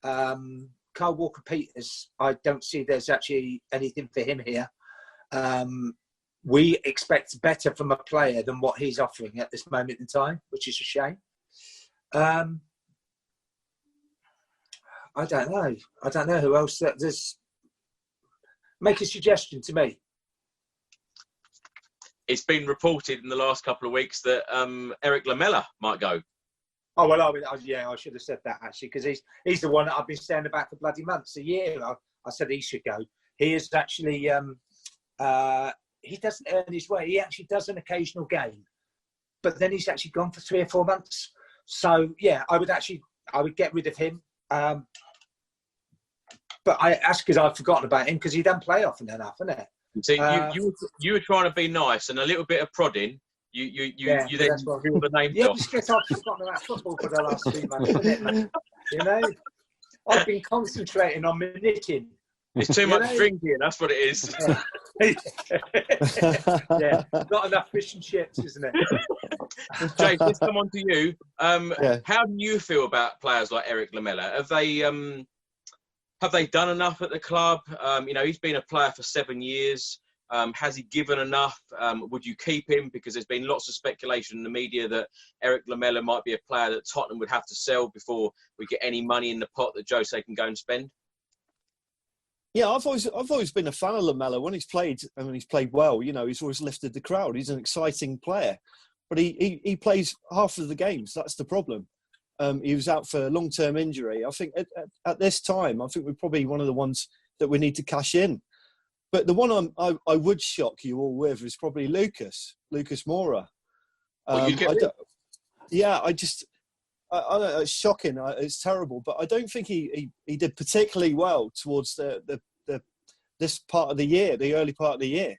Kyle Walker-Peters, I don't see there's actually anything for him here. We expect better from a player than what he's offering at this moment in time, which is a shame. I don't know. I don't know who else. Make a suggestion to me. It's been reported in the last couple of weeks that Eric Lamela might go. Oh, well, I should have said that, actually, because he's the one that I've been saying about for bloody months. A year, I said he should go. He is actually, he doesn't earn his way. He actually does an occasional game, but then he's actually gone for 3 or 4 months. So, yeah, I would get rid of him. But that's because I've forgotten about him, because he doesn't play often enough, isn't it? See, you were trying to be nice, and a little bit of prodding. You then drew the name off. Because I've forgotten about football for the last 2 months, isn't it? I've been concentrating on my knitting. It's too much drinking, that's what it is. Yeah, not enough fish and chips, isn't it? Jake, let's come on to you. How do you feel about players like Eric Lamela? Have they done enough at the club? He's been a player for 7 years. Has he given enough? Would you keep him? Because there's been lots of speculation in the media that Eric Lamela might be a player that Tottenham would have to sell before we get any money in the pot that Jose can go and spend. Yeah, I've always been a fan of Lamela when he's played, and when he's played well. You know, he's always lifted the crowd. He's an exciting player, but he plays half of the games. That's the problem. He was out for long-term injury. I think at this time, I think we're probably one of the ones that we need to cash in. But the one I would shock you all with is probably Lucas Moura. I don't know, it's shocking. It's terrible, but I don't think he did particularly well towards this part of the year, the early part of the year.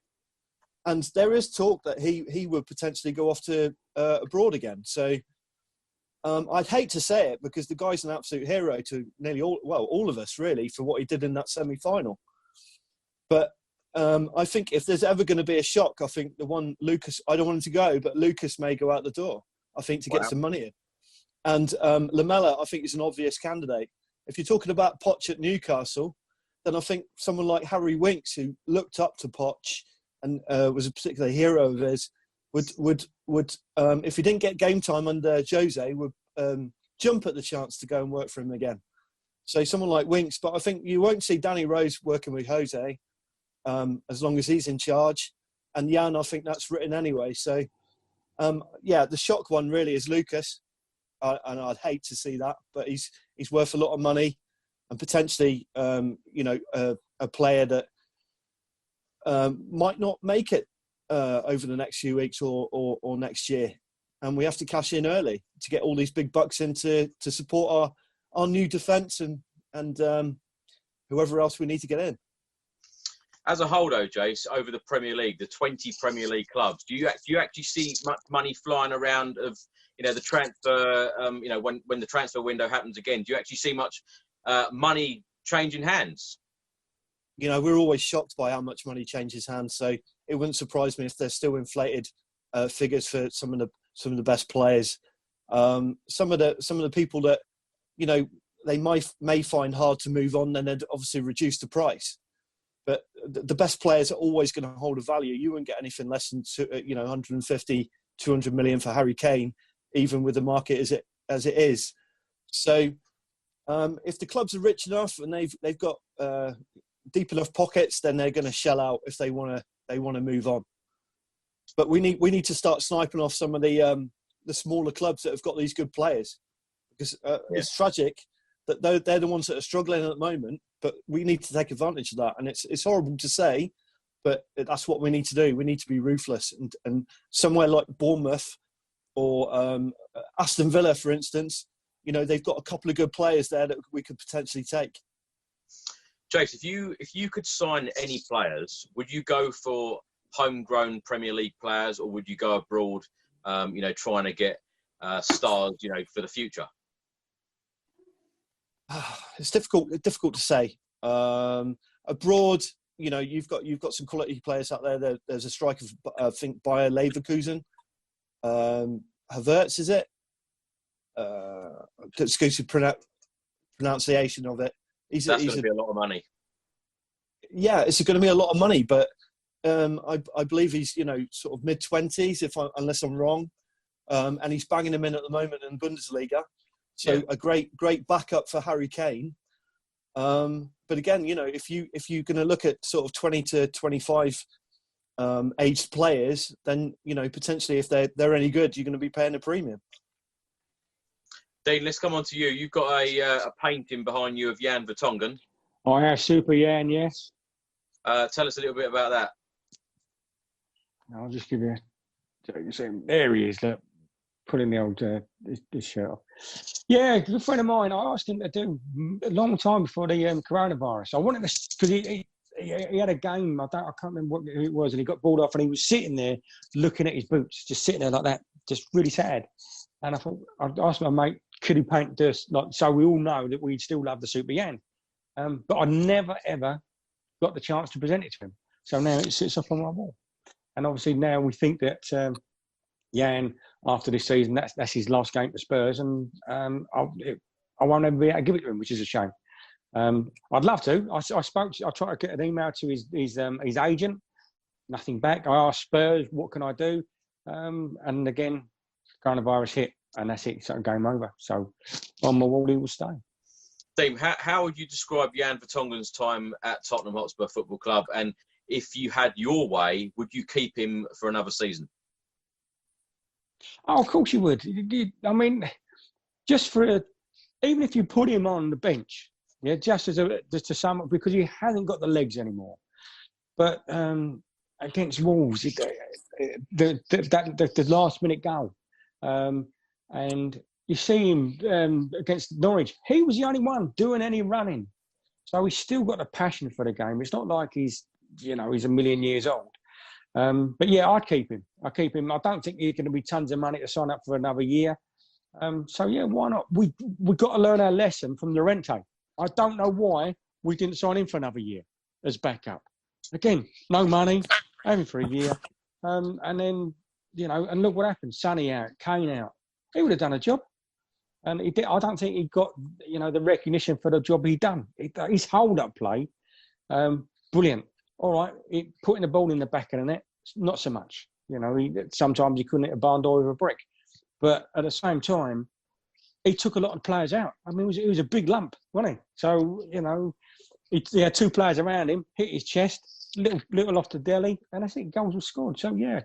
And there is talk that he would potentially go off to abroad again. So I'd hate to say it, because the guy's an absolute hero to nearly all of us, really, for what he did in that semi-final. But I think if there's ever going to be a shock, I think the one Lucas, I don't want him to go, but Lucas may go out the door, I think, to get some money in. And Lamela, I think, is an obvious candidate. If you're talking about Poch at Newcastle, then I think someone like Harry Winks, who looked up to Poch and was a particular hero of his, would if he didn't get game time under Jose, would jump at the chance to go and work for him again. So someone like Winks, but I think you won't see Danny Rose working with Jose as long as he's in charge. And Jan, I think that's written anyway. So, the shock one really is Lucas. And I'd hate to see that, but he's worth a lot of money, and potentially, a player that might not make it over the next few weeks or next year. And we have to cash in early to get all these big bucks in to support our new defence and whoever else we need to get in. As a whole, though, Jace, over the Premier League, the 20 Premier League clubs, do you actually see much money flying around of, the transfer, when the transfer window happens again? Do you actually see much money changing hands? We're always shocked by how much money changes hands. So it wouldn't surprise me if there's still inflated figures for some of the best players. Some of the people that, they may find hard to move on, then they'd obviously reduce the price. But the best players are always going to hold a value. You wouldn't get anything less than 150, 200 million for Harry Kane, even with the market as it is. So if the clubs are rich enough and they've got deep enough pockets, then they're going to shell out if they want to move on. But we need to start sniping off some of the smaller clubs that have got these good players, because it's tragic that they're the ones that are struggling at the moment. But we need to take advantage of that, and it's horrible to say, but that's what we need to do. We need to be ruthless, and somewhere like Bournemouth or Aston Villa, for instance, they've got a couple of good players there that we could potentially take. Jace, if you could sign any players, would you go for homegrown Premier League players, or would you go abroad, trying to get stars, for the future? It's difficult to say. Abroad, you've got some quality players out there. There's a striker, I think, Bayer Leverkusen. Havertz, is it? Exclusive pronunciation of it. That's going to be a lot of money. Yeah, it's going to be a lot of money, but I believe he's sort of mid-20s, unless I'm wrong, and he's banging them in at the moment in Bundesliga. So a great backup for Harry Kane. But again, if you're going to look at sort of 20 to 25 aged players, then potentially if they're any good, you're going to be paying a premium. Dean, let's come on to you. You've got a painting behind you of Jan Vertonghen. I have Super Jan, yes. Tell us a little bit about that. I'll just give you there he is. Look, putting the old this shirt off. Yeah, a friend of mine. I asked him to do a long time before the coronavirus. I wanted to, because he had a game. I can't remember what it was, and he got balled off, and he was sitting there looking at his boots, just sitting there like that, just really sad. And I thought, I'd ask my mate, could he paint this, so we all know that we'd still love the Super Jan. But I never ever got the chance to present it to him. So now it sits up on my wall. And obviously now we think that Jan, after this season, that's his last game for Spurs, and I won't ever be able to give it to him, which is a shame. I'd love to. I tried to get an email to his agent. nothing back. I asked Spurs, what can I do? And again, coronavirus hit, and that's it. So game over. So on my wall, he will stay. Steve, how would you describe Jan Vertonghen's time at Tottenham Hotspur Football Club? And if you had your way, would you keep him for another season? Oh, of course you would. I mean, just even if you put him on the bench, yeah, just to sum up, because he hasn't got the legs anymore. But against Wolves, the last minute goal, and you see him against Norwich. He was the only one doing any running, so he's still got a passion for the game. It's not like he's a million years old. But yeah, I'd keep him. I don't think he's going to be tons of money to sign up for another year. So yeah, why not? We got to learn our lesson from Llorente. I don't know why we didn't sign him for another year as backup. Again, no money, only for a year. And then, and look what happened. Sonny out, Kane out. He would have done a job. And he did. I don't think he got, the recognition for the job he done. His hold-up play, brilliant. All right, putting the ball in the back of the net, not so much. Sometimes he couldn't hit a barn door with a brick. But at the same time, he took a lot of players out. I mean, it was a big lump, wasn't he? So, he had two players around him, hit his chest, little off the deli, and that's it, goals were scored. So, yeah.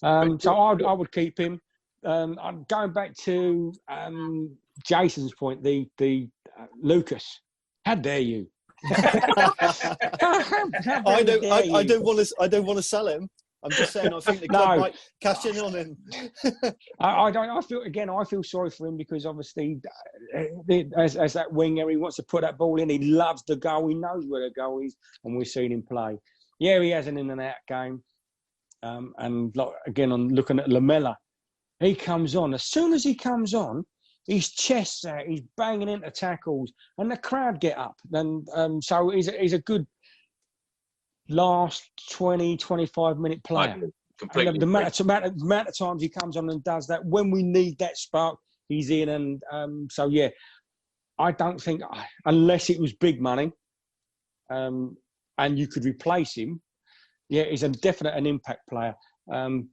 So I would keep him. I'm going back to Jason's point, the Lucas. How dare you? I don't want to sell him. I'm just saying, I think the club might cash in on him. I feel sorry for him because obviously, as that winger, he wants to put that ball in. He loves the goal. He knows where the goal is, and we've seen him play. Yeah, he has an in and out game. And again, on looking at Lamela, he comes on. As soon as he comes on, his chest's out. He's banging into tackles, and the crowd get up. And so he's a good last 20, 25-minute player. Completely. The amount of times he comes on and does that, when we need that spark, he's in. And so, yeah, I don't think, unless it was big money and you could replace him, yeah, he's an impact player.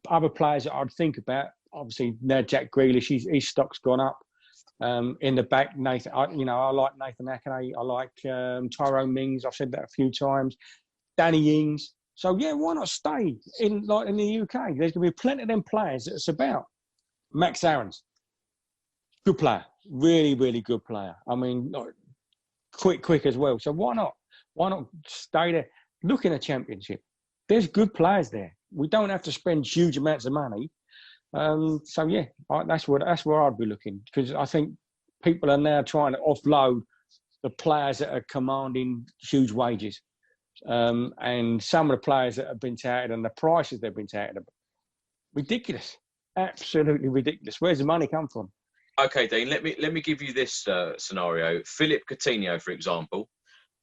Other players that I'd think about, obviously, now Jack Grealish, his stock's gone up. In the back, Nathan, I like Nathan Ake. I like Tyrone Mings. I've said that a few times. Danny Ings. So yeah, why not stay in the UK? There's going to be plenty of them players that it's about. Max Aarons, good player, really, really good player. I mean, quick as well. So why not? Why not stay there? Look in the Championship. There's good players there. We don't have to spend huge amounts of money. So yeah, that's where I'd be looking, because I think people are now trying to offload the players that are commanding huge wages, and some of the players that have been touted and the prices they've been touted about. Ridiculous, absolutely ridiculous. Where's the money come from? Okay, Dean. Let me give you this scenario. Philippe Coutinho, for example,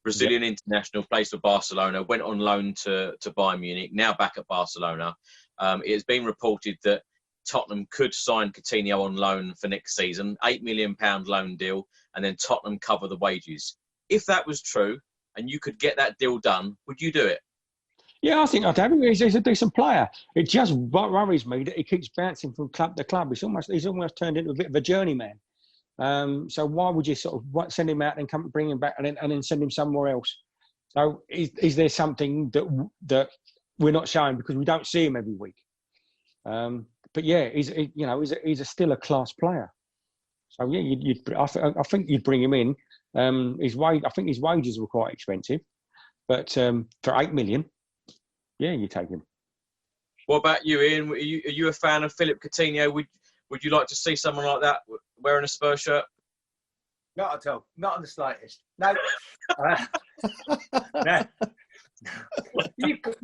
Brazilian international, plays for Barcelona, went on loan to Bayern Munich, now back at Barcelona. It has been reported that Tottenham could sign Coutinho on loan for next season, £8 million loan deal, and then Tottenham cover the wages. If that was true, and you could get that deal done, would you do it? Yeah, I think I'd have him. He's a decent player. It just worries me that he keeps bouncing from club to club. He's almost turned into a bit of a journeyman. So why would you sort of send him out and come bring him back and then send him somewhere else? So is there something that we're not showing because we don't see him every week? But yeah, he's still a class player. So yeah, I think you'd bring him in. I think his wages were quite expensive, but for $8 million, yeah, you take him. What about you, Ian? Are you a fan of Philippe Coutinho? Would you like to see someone like that wearing a Spurs shirt? Not at all. Not in the slightest. No. No. You've got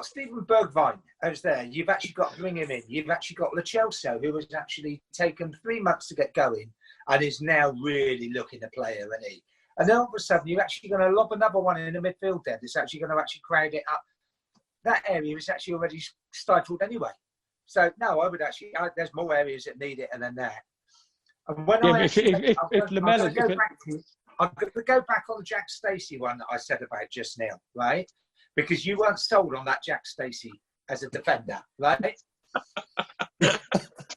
Steven Bergwijn who's there. You've actually got to bring him in. You've actually got Lo Celso, who has actually taken 3 months to get going and is now really looking to play, isn't he? And then all of a sudden, you're actually going to lob another one in the midfield there that's actually going to actually crowd it up. That area is actually already stifled anyway. So, no, I would actually... there's more areas that need it than that. And when I'm going to go back on the Jack Stacey one that I said about just now, right? Because you weren't sold on that Jack Stacey as a defender, right?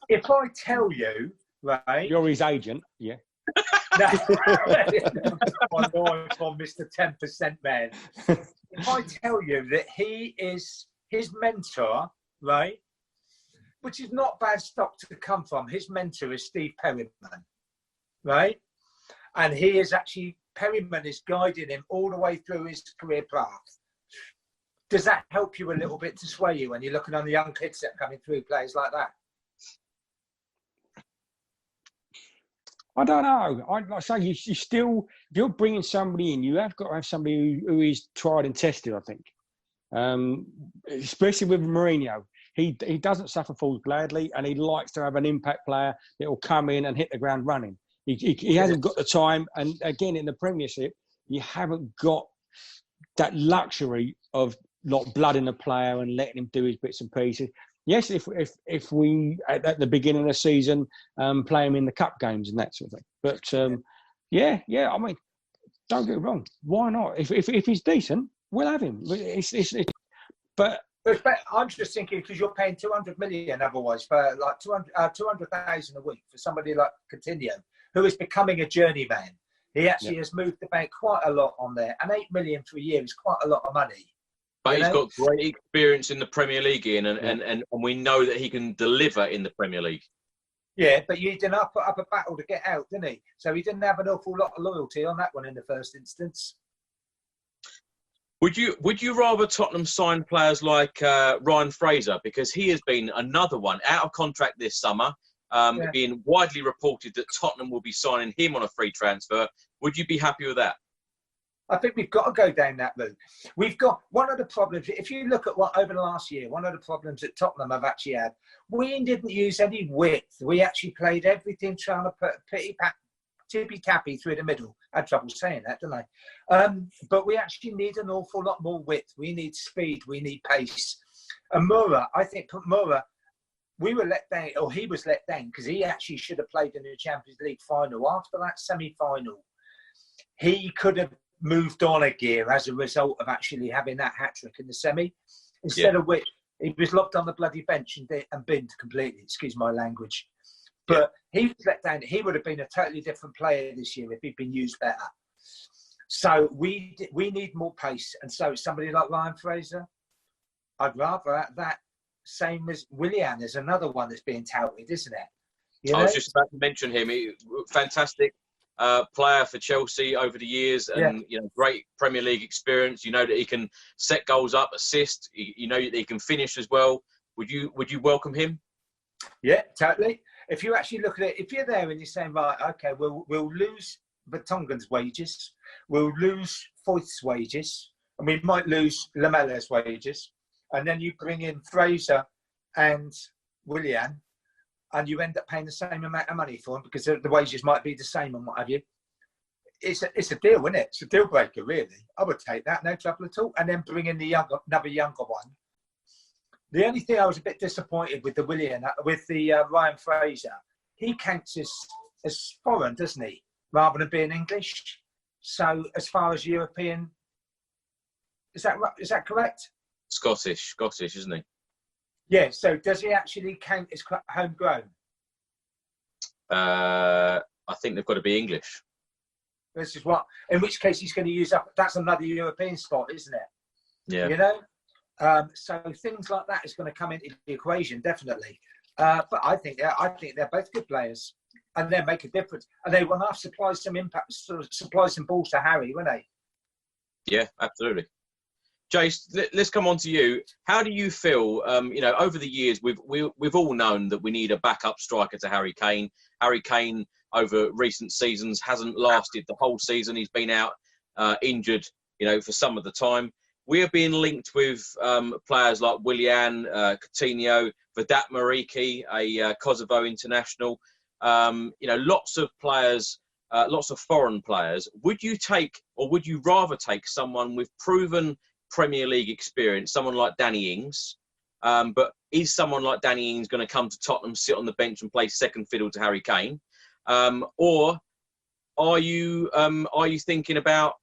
If I tell you, right? You're his agent, yeah. No, my life on Mr. 10% man. If I tell you that he is his mentor, right? Which is not bad stock to come from. His mentor is Steve Perryman, right? And he is actually, Perryman is guiding him all the way through his career path. Does that help you a little bit to sway you when you're looking on the young kids that are coming through, players like that? I don't know. Like I say, you still, if you're bringing somebody in, you have got to have somebody who is tried and tested, I think. Especially with Mourinho. He doesn't suffer fools gladly, and he likes to have an impact player that will come in and hit the ground running. He hasn't got the time. And again, in the Premiership, you haven't got that luxury of not blooding the player and letting him do his bits and pieces. Yes, if we at the beginning of the season play him in the cup games and that sort of thing. But yeah. I mean, don't get me wrong. Why not? If he's decent, we'll have him. But I'm just thinking because you're paying 200 million otherwise for like 200,000 a week for somebody like Coutinho, who is becoming a journeyman. He actually has moved the bank quite a lot on there, and 8 million for a year is quite a lot of money. But he's got great experience in the Premier League, Ian, and we know that he can deliver in the Premier League. Yeah, but he didn't put up a battle to get out, didn't he? So he didn't have an awful lot of loyalty on that one in the first instance. Would you rather Tottenham sign players like Ryan Fraser, because he has been another one out of contract this summer, being widely reported that Tottenham will be signing him on a free transfer? Would you be happy with that? I think we've got to go down that route. We've got one of the problems. If you look at what over the last year, one of the problems that Tottenham have actually had, we didn't use any width. We actually played everything trying to put tippy-tappy through the middle. I had trouble saying that, didn't I? But we actually need an awful lot more width. We need speed. We need pace. And Moura, I think Moura, we were let down, or he was let down, because he actually should have played in the Champions League final. After that semi-final, he could have moved on a gear as a result of actually having that hat-trick in the semi. Instead of which, he was locked on the bloody bench and binned completely, excuse my language. But he was let down. He would have been a totally different player this year if he'd been used better. So we need more pace. And so somebody like Ryan Fraser, I'd rather that, same as Willian is another one that's being touted, isn't it? You know? I was just about to mention him. Fantastic player for Chelsea over the years, and great Premier League experience. You know that he can set goals up, assist. You know that he can finish as well. Would you welcome him? Yeah, totally. If you actually look at it, if you're there and you're saying, right, okay, we'll lose Vertonghen's wages, we'll lose Foyth's wages, and we might lose Lamella's wages, and then you bring in Fraser and Willian, and you end up paying the same amount of money for them because the wages might be the same and what have you. It's a deal, isn't it? It's a deal breaker, really. I would take that, no trouble at all. And then bring in another younger one. The only thing I was a bit disappointed with the Ryan Fraser, he counts as foreign, doesn't he? Rather than being English. So as far as European, is that correct? Scottish, isn't he? Yeah, so does he actually count as homegrown? I think they've got to be English. This is in which case he's going to use up. That's another European spot, isn't it? Yeah. You know? So things like that is going to come into the equation, definitely. But I think they're both good players, and they make a difference. And they will have supply some impact, supply some balls to Harry, won't they? Yeah, absolutely. Jace, let's come on to you. How do you feel? Over the years, we've all known that we need a backup striker to Harry Kane. Harry Kane, over recent seasons, hasn't lasted the whole season. He's been out injured, for some of the time. We are being linked with players like Willian, Coutinho, Vedat Mariki, a Kosovo international. Lots of players, lots of foreign players. Would you rather take someone with proven Premier League experience, someone like Danny Ings? But is someone like Danny Ings going to come to Tottenham, sit on the bench and play second fiddle to Harry Kane? Or are you thinking about,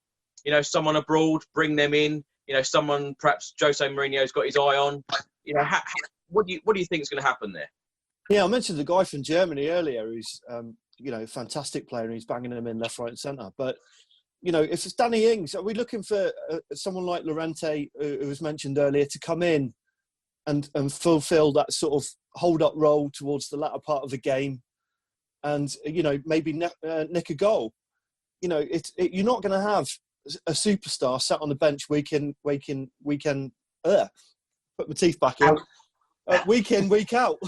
you know, someone abroad, bring them in, you know, someone perhaps Jose Mourinho's got his eye on, you know, what do you think is going to happen there? Yeah, I mentioned the guy from Germany earlier, who's you know, fantastic player, and he's banging them in left, right, and centre. But you know, if it's Danny Ings, are we looking for someone like Llorente, who was mentioned earlier, to come in and fulfil that sort of hold-up role towards the latter part of the game, and you know, maybe nick a goal? You know, you're not going to have a superstar sat on the bench week in, put my teeth back in. Week in, week out.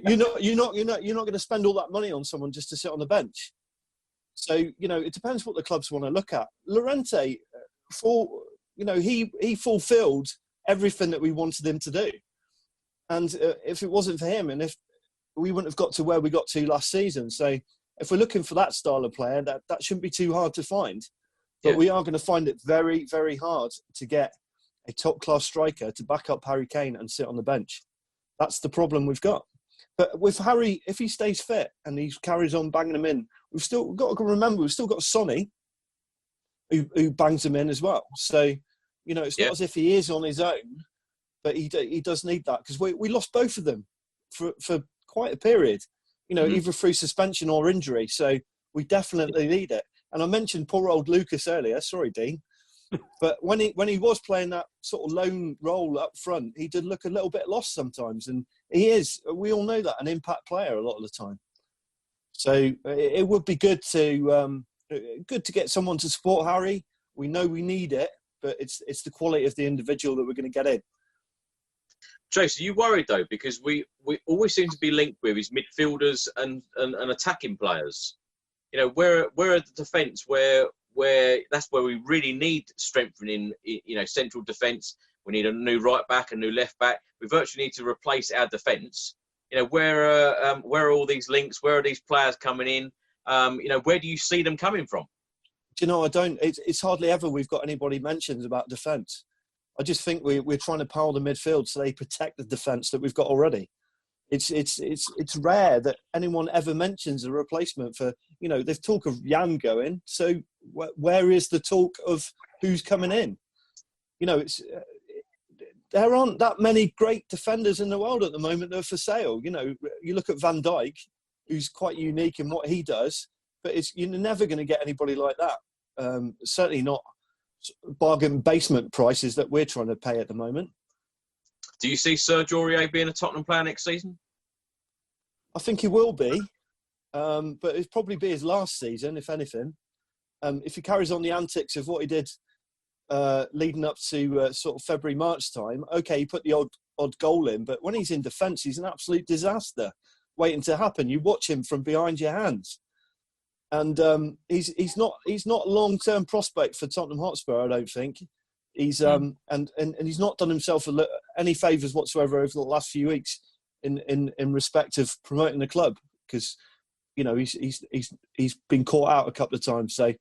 you're not going to spend all that money on someone just to sit on the bench. So you know, it depends what the clubs want to look at. Llorente, he fulfilled everything that we wanted him to do, and if it wasn't for him, and if we wouldn't have got to where we got to last season. So if we're looking for that style of player, that shouldn't be too hard to find. But we are going to find it very, very hard to get a top-class striker to back up Harry Kane and sit on the bench. That's the problem we've got. But with Harry, if he stays fit and he carries on banging them in, we've got to remember we've still got Sonny who bangs them in as well. So, you know, it's not as if he is on his own, but he does need that, because we lost both of them for quite a period, you know, either through suspension or injury. So we definitely need it. And I mentioned poor old Lucas earlier. Sorry, Dean. But when he was playing that sort of lone role up front, he did look a little bit lost sometimes. And he is, we all know that, an impact player a lot of the time. So it would be good to get someone to support Harry. We know we need it, but it's the quality of the individual that we're going to get in. Jason, are you worried though? Because we always seem to be linked with his midfielders and attacking players. You know, where are the defence where that's where we really need strengthening, you know, central defence. We need a new right back, a new left back. We virtually need to replace our defence. You know, where are all these links? Where are these players coming in? You know, where do you see them coming from? Do you know, it's hardly ever we've got anybody mentions about defence. I just think we're trying to power the midfield so they protect the defence that we've got already. It's rare that anyone ever mentions a replacement for, you know, they've talk of Jan going. So where is the talk of who's coming in? You know, there aren't that many great defenders in the world at the moment that are for sale. You know, you look at Van Dijk, who's quite unique in what he does, but you're never going to get anybody like that. Certainly not bargain basement prices that we're trying to pay at the moment. Do you see Serge Aurier being a Tottenham player next season? I think he will be, but it'll probably be his last season, if anything. If he carries on the antics of what he did leading up to sort of February, March time, okay, he put the odd goal in, but when he's in defence, he's an absolute disaster waiting to happen. You watch him from behind your hands. And he's not a long-term prospect for Tottenham Hotspur, I don't think. He's and he's not done himself any favours whatsoever over the last few weeks in respect of promoting the club, because you know he's been caught out a couple of times. So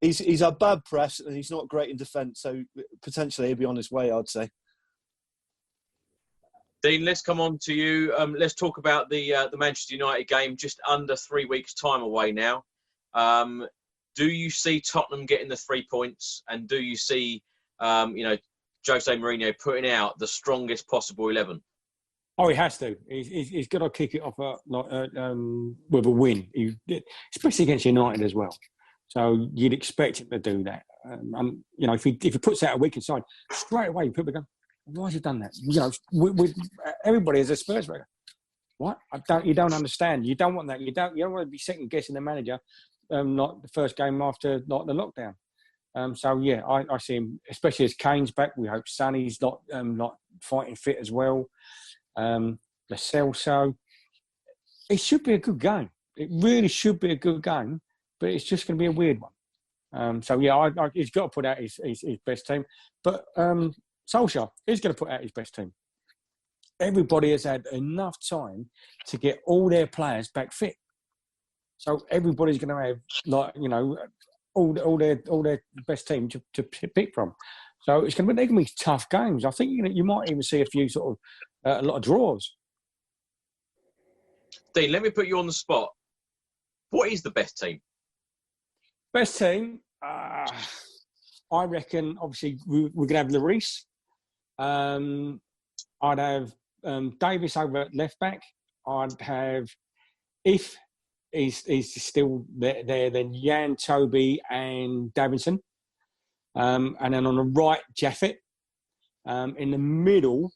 he's had bad press and he's not great in defence. So potentially he'll be on his way, I'd say. Dean, let's come on to you. Let's talk about the Manchester United game, just under 3 weeks' time away now. Do you see Tottenham getting the 3 points, and do you see you know, Jose Mourinho putting out the strongest possible 11? Oh, he has to. He's got to kick it off with a win, especially against United as well. So you'd expect him to do that. And you know, if he puts out a weakened side, straight away people go, "Why has he done that?" You know, with everybody is a Spurs player. What? You don't understand. You don't want that. You don't want to be second guessing the manager, like the first game after the lockdown. So yeah, I see him, especially as Kane's back. We hope Sonny's not fighting fit as well. Lascelles, so it should be a good game. It really should be a good game, but it's just going to be a weird one. So yeah, he's got to put out his best team. But Solskjaer is going to put out his best team. Everybody has had enough time to get all their players back fit. So everybody's going to have, like, you know, all their best team to pick from. So they're going to be tough games. I think you might even see a few sort of a lot of draws. Dean, let me put you on the spot. What is the best team? Best team, I reckon, obviously, we're going to have Lloris. I'd have Davis over at left back. I'd have, if he's still there, then Jan, Toby and Davinson. And then on the right, Jaffet. In the middle,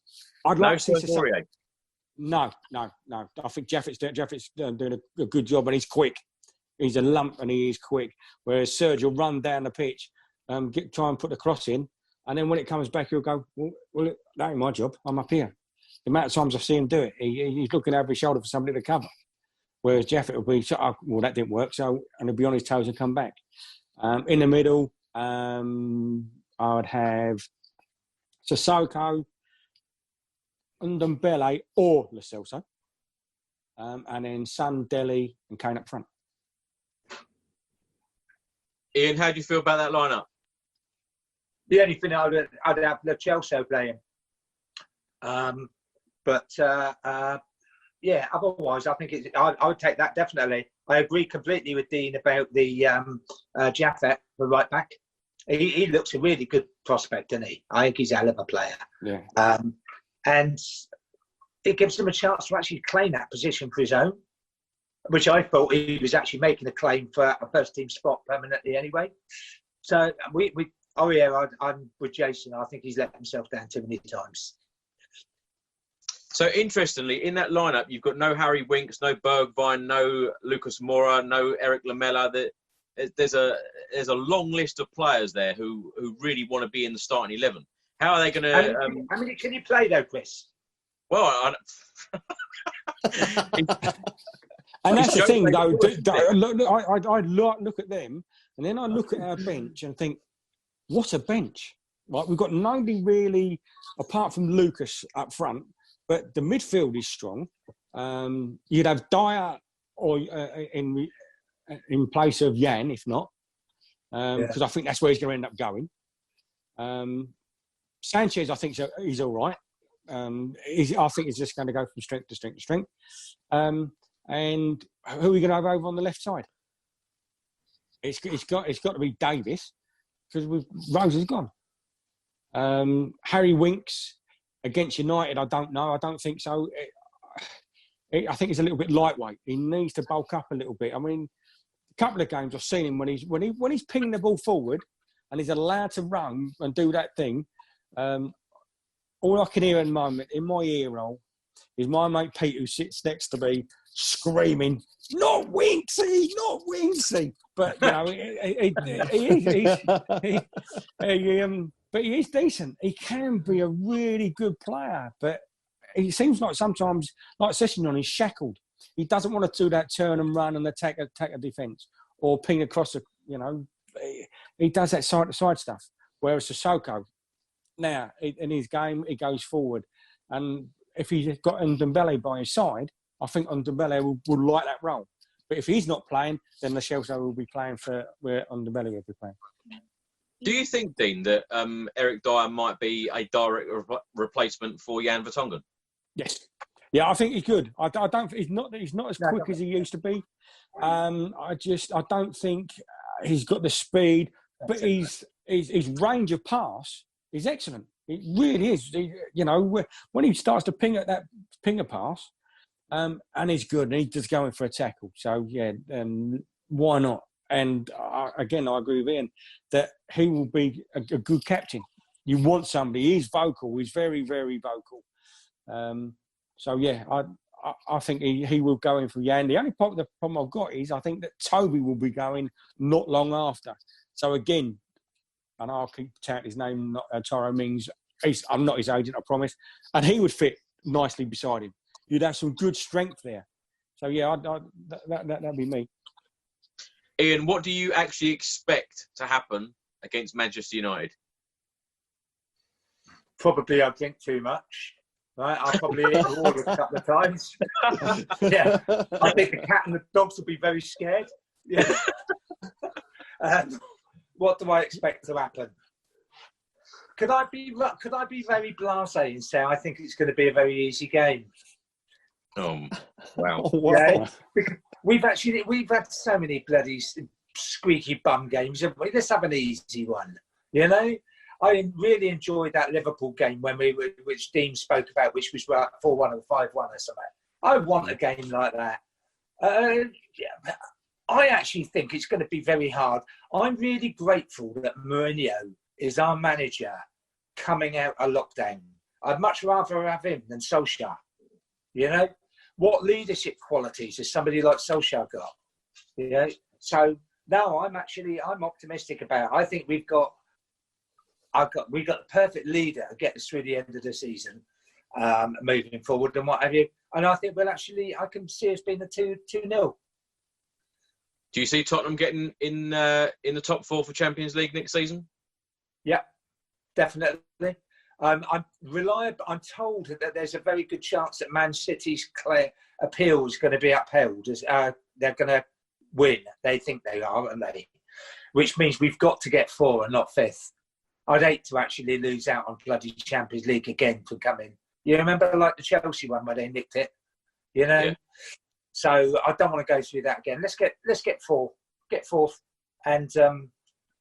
I'd like to see... No. I think Jaffet's doing a good job, and he's quick. He's a lump and he is quick. Whereas Serge will run down the pitch, try and put the cross in, and then when it comes back, he'll go, well, that ain't my job. I'm up here. The amount of times I've seen him do it, he's looking over his shoulder for somebody to cover. Whereas Jaffet will be, well, that didn't work, and he'll be on his toes and come back. In the middle, I would have Sissoko, Ndombele or Lo Celso. And then Son, Dele and Kane up front. Ian, how do you feel about that lineup? The only thing I'd have Lo Celso playing. Yeah, otherwise I think I would take that definitely. I agree completely with Dean about the Jaffet, the right back. He looks a really good prospect, doesn't he? I think he's a hell of a player. Yeah. And it gives him a chance to actually claim that position for his own, which I thought he was actually making a claim for a first team spot permanently anyway. So I'm with Jason. I think he's let himself down too many times. So interestingly, in that lineup, you've got no Harry Winks, no Bergwijn, no Lucas Moura, no Eric Lamela. There's a long list of players there who really want to be in the starting 11. How are they going to? How many can you play though, Chris? Well, and that's the thing, though. I look at them, and then I look at our bench and think, what a bench! Like, we've got nobody really, apart from Lucas up front, but the midfield is strong. You'd have Dyer or in place of Jan, if not, because I think that's where he's going to end up going. Sanchez, I think he's all right. I think he's just going to go from strength to strength to strength. And who are we going to have over on the left side? It's got to be Davis, because Rose is gone. Harry Winks against United, I don't know. I don't think so. I think he's a little bit lightweight. He needs to bulk up a little bit. I mean, a couple of games I've seen him when he's pinging the ball forward and he's allowed to run and do that thing. All I can hear in my ear roll is my mate Pete, who sits next to me, screaming, "Not Winksy, not Winksy!" But you know, but he is decent. He can be a really good player, but he seems like sometimes, like Sessegnon, he's shackled. He doesn't want to do that turn and run and attack a defence or ping across a. You know, he does that side to side stuff. Whereas Sissoko, now in his game, he goes forward, and if he's got Ndombele by his side, I think Ndombele will like that role. But if he's not playing, then Lo Celso will be playing for where Ndombele will be playing. Do you think, Dean, that Eric Dyer might be a direct replacement for Jan Vertonghen? Yes. Yeah, I think he's good. I don't. He's not as quick as he used to be. I don't think he's got the speed, but his range of pass is excellent. It really is. When he starts to ping at that pinger pass, and he's good, and he's just going for a tackle. So yeah, why not? And again, I agree with Ian that he will be a good captain. You want somebody. He's vocal. He's very, very vocal. So yeah, I think he will go in for Jan. The only problem I've got is I think that Toby will be going not long after. So again, and I'll keep touting his name, Tyrone Mings. I'm not his agent, I promise. And he would fit nicely beside him. You'd have some good strength there. So yeah, that'd be me. Ian, what do you actually expect to happen against Manchester United? Probably I drink too much. Right, I'll probably hit the wall a couple of times. Yeah, I think the cat and the dogs will be very scared. Yeah. What do I expect to happen? Could I be very blasé and say I think it's going to be a very easy game? Wow. Yeah, we've had so many bloody squeaky bum games, haven't we? Let's have an easy one, you know. I really enjoyed that Liverpool game which Dean spoke about, which was 4-1 or 5-1 or something. I want a game like that. I actually think it's going to be very hard. I'm really grateful that Mourinho is our manager coming out of lockdown. I'd much rather have him than Solskjaer. You know, what leadership qualities has somebody like Solskjaer got? You know, so no, I'm optimistic about it. I think we've got the perfect leader to get us through the end of the season, moving forward and what have you. And I think I can see us being a 2-0. Do you see Tottenham getting in the top 4 for Champions League next season? Yeah, definitely. I'm told that there's a very good chance that Man City's appeal is going to be upheld. As they're going to win. They think they are, aren't they? Which means we've got to get 4 and not 5th. I'd hate to actually lose out on bloody Champions League again for coming. You remember like the Chelsea one where they nicked it? You know? Yeah. So I don't want to go through that again. Let's get 4. Get 4th. And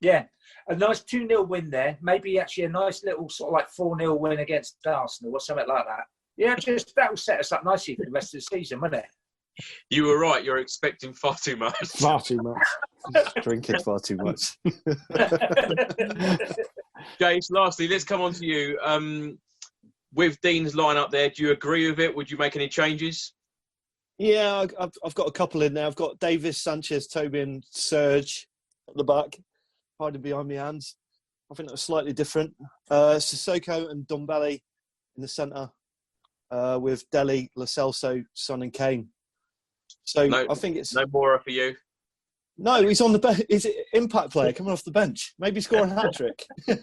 yeah, a nice 2-0 win there. Maybe actually a nice little sort of like 4-0 win against Arsenal or something like that. Yeah, just that will set us up nicely for the rest of the season, wouldn't it? You were right. You're expecting far too much. Far too much. Drinking far too much. James, lastly, let's come on to you. With Dean's line up there, do you agree with it? Would you make any changes? Yeah, I've got a couple in there. I've got Davis, Sanchez, Toby and Serge at the back, hiding behind my hands. I think that was slightly different. Sissoko and Dombele in the centre, with Dele, Lo Celso, Son and Kane. So I think it's... No Mora for you? No, he's on the bench. He's an impact player coming off the bench. Maybe score a hat-trick. I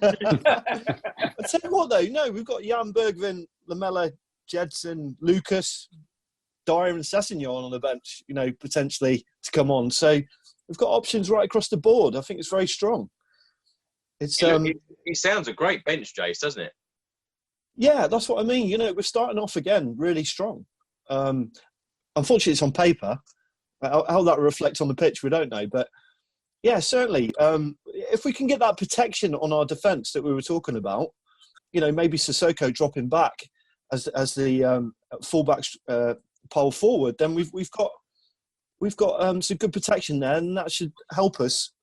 tell you what, though. No, we've got Jan Bergvin, Lamela, Jedson, Lucas, Dyer and Sessegnon on the bench, you know, potentially to come on. So we've got options right across the board. I think it's very strong. It's it sounds a great bench, Jace, doesn't it? Yeah, that's what I mean. You know, we're starting off again really strong. Unfortunately, it's on paper. How that reflects on the pitch, we don't know. But yeah, certainly, if we can get that protection on our defence that we were talking about, you know, maybe Sissoko dropping back as the fullbacks pole forward, then we've got some good protection there, and that should help us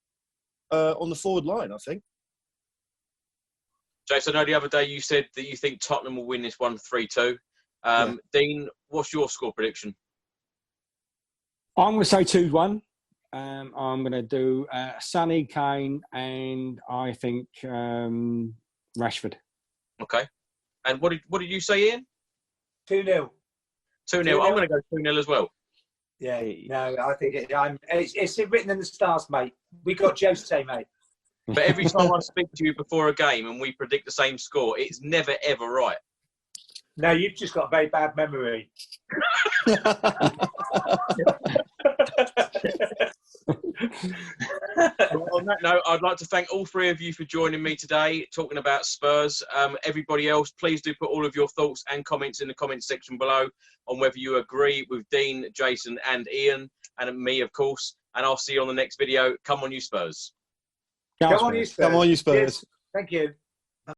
on the forward line, I think. Jason, I know the other day you said that you think Tottenham will win this one 3-2. Yeah. Dean, what's your score prediction? I'm going to say 2-1. I'm going to do Sonny, Kane, and I think Rashford. Okay. And what did you say, Ian? 2-0. 2-0. I'm going to go 2-0 as well. Yeah, no, I think it's written in the stars, mate. We got Jose, mate. But every time I speak to you before a game and we predict the same score, it's never, ever right. No, you've just got a very bad memory. On that note, I'd like to thank all 3 of you for joining me today, talking about Spurs. Everybody else, please do put all of your thoughts and comments in the comments section below on whether you agree with Dean, Jason and Ian, and me, of course. And I'll see you on the next video. Come on, you Spurs. Come on, you Spurs. Come on, you Spurs. Yes. Thank you.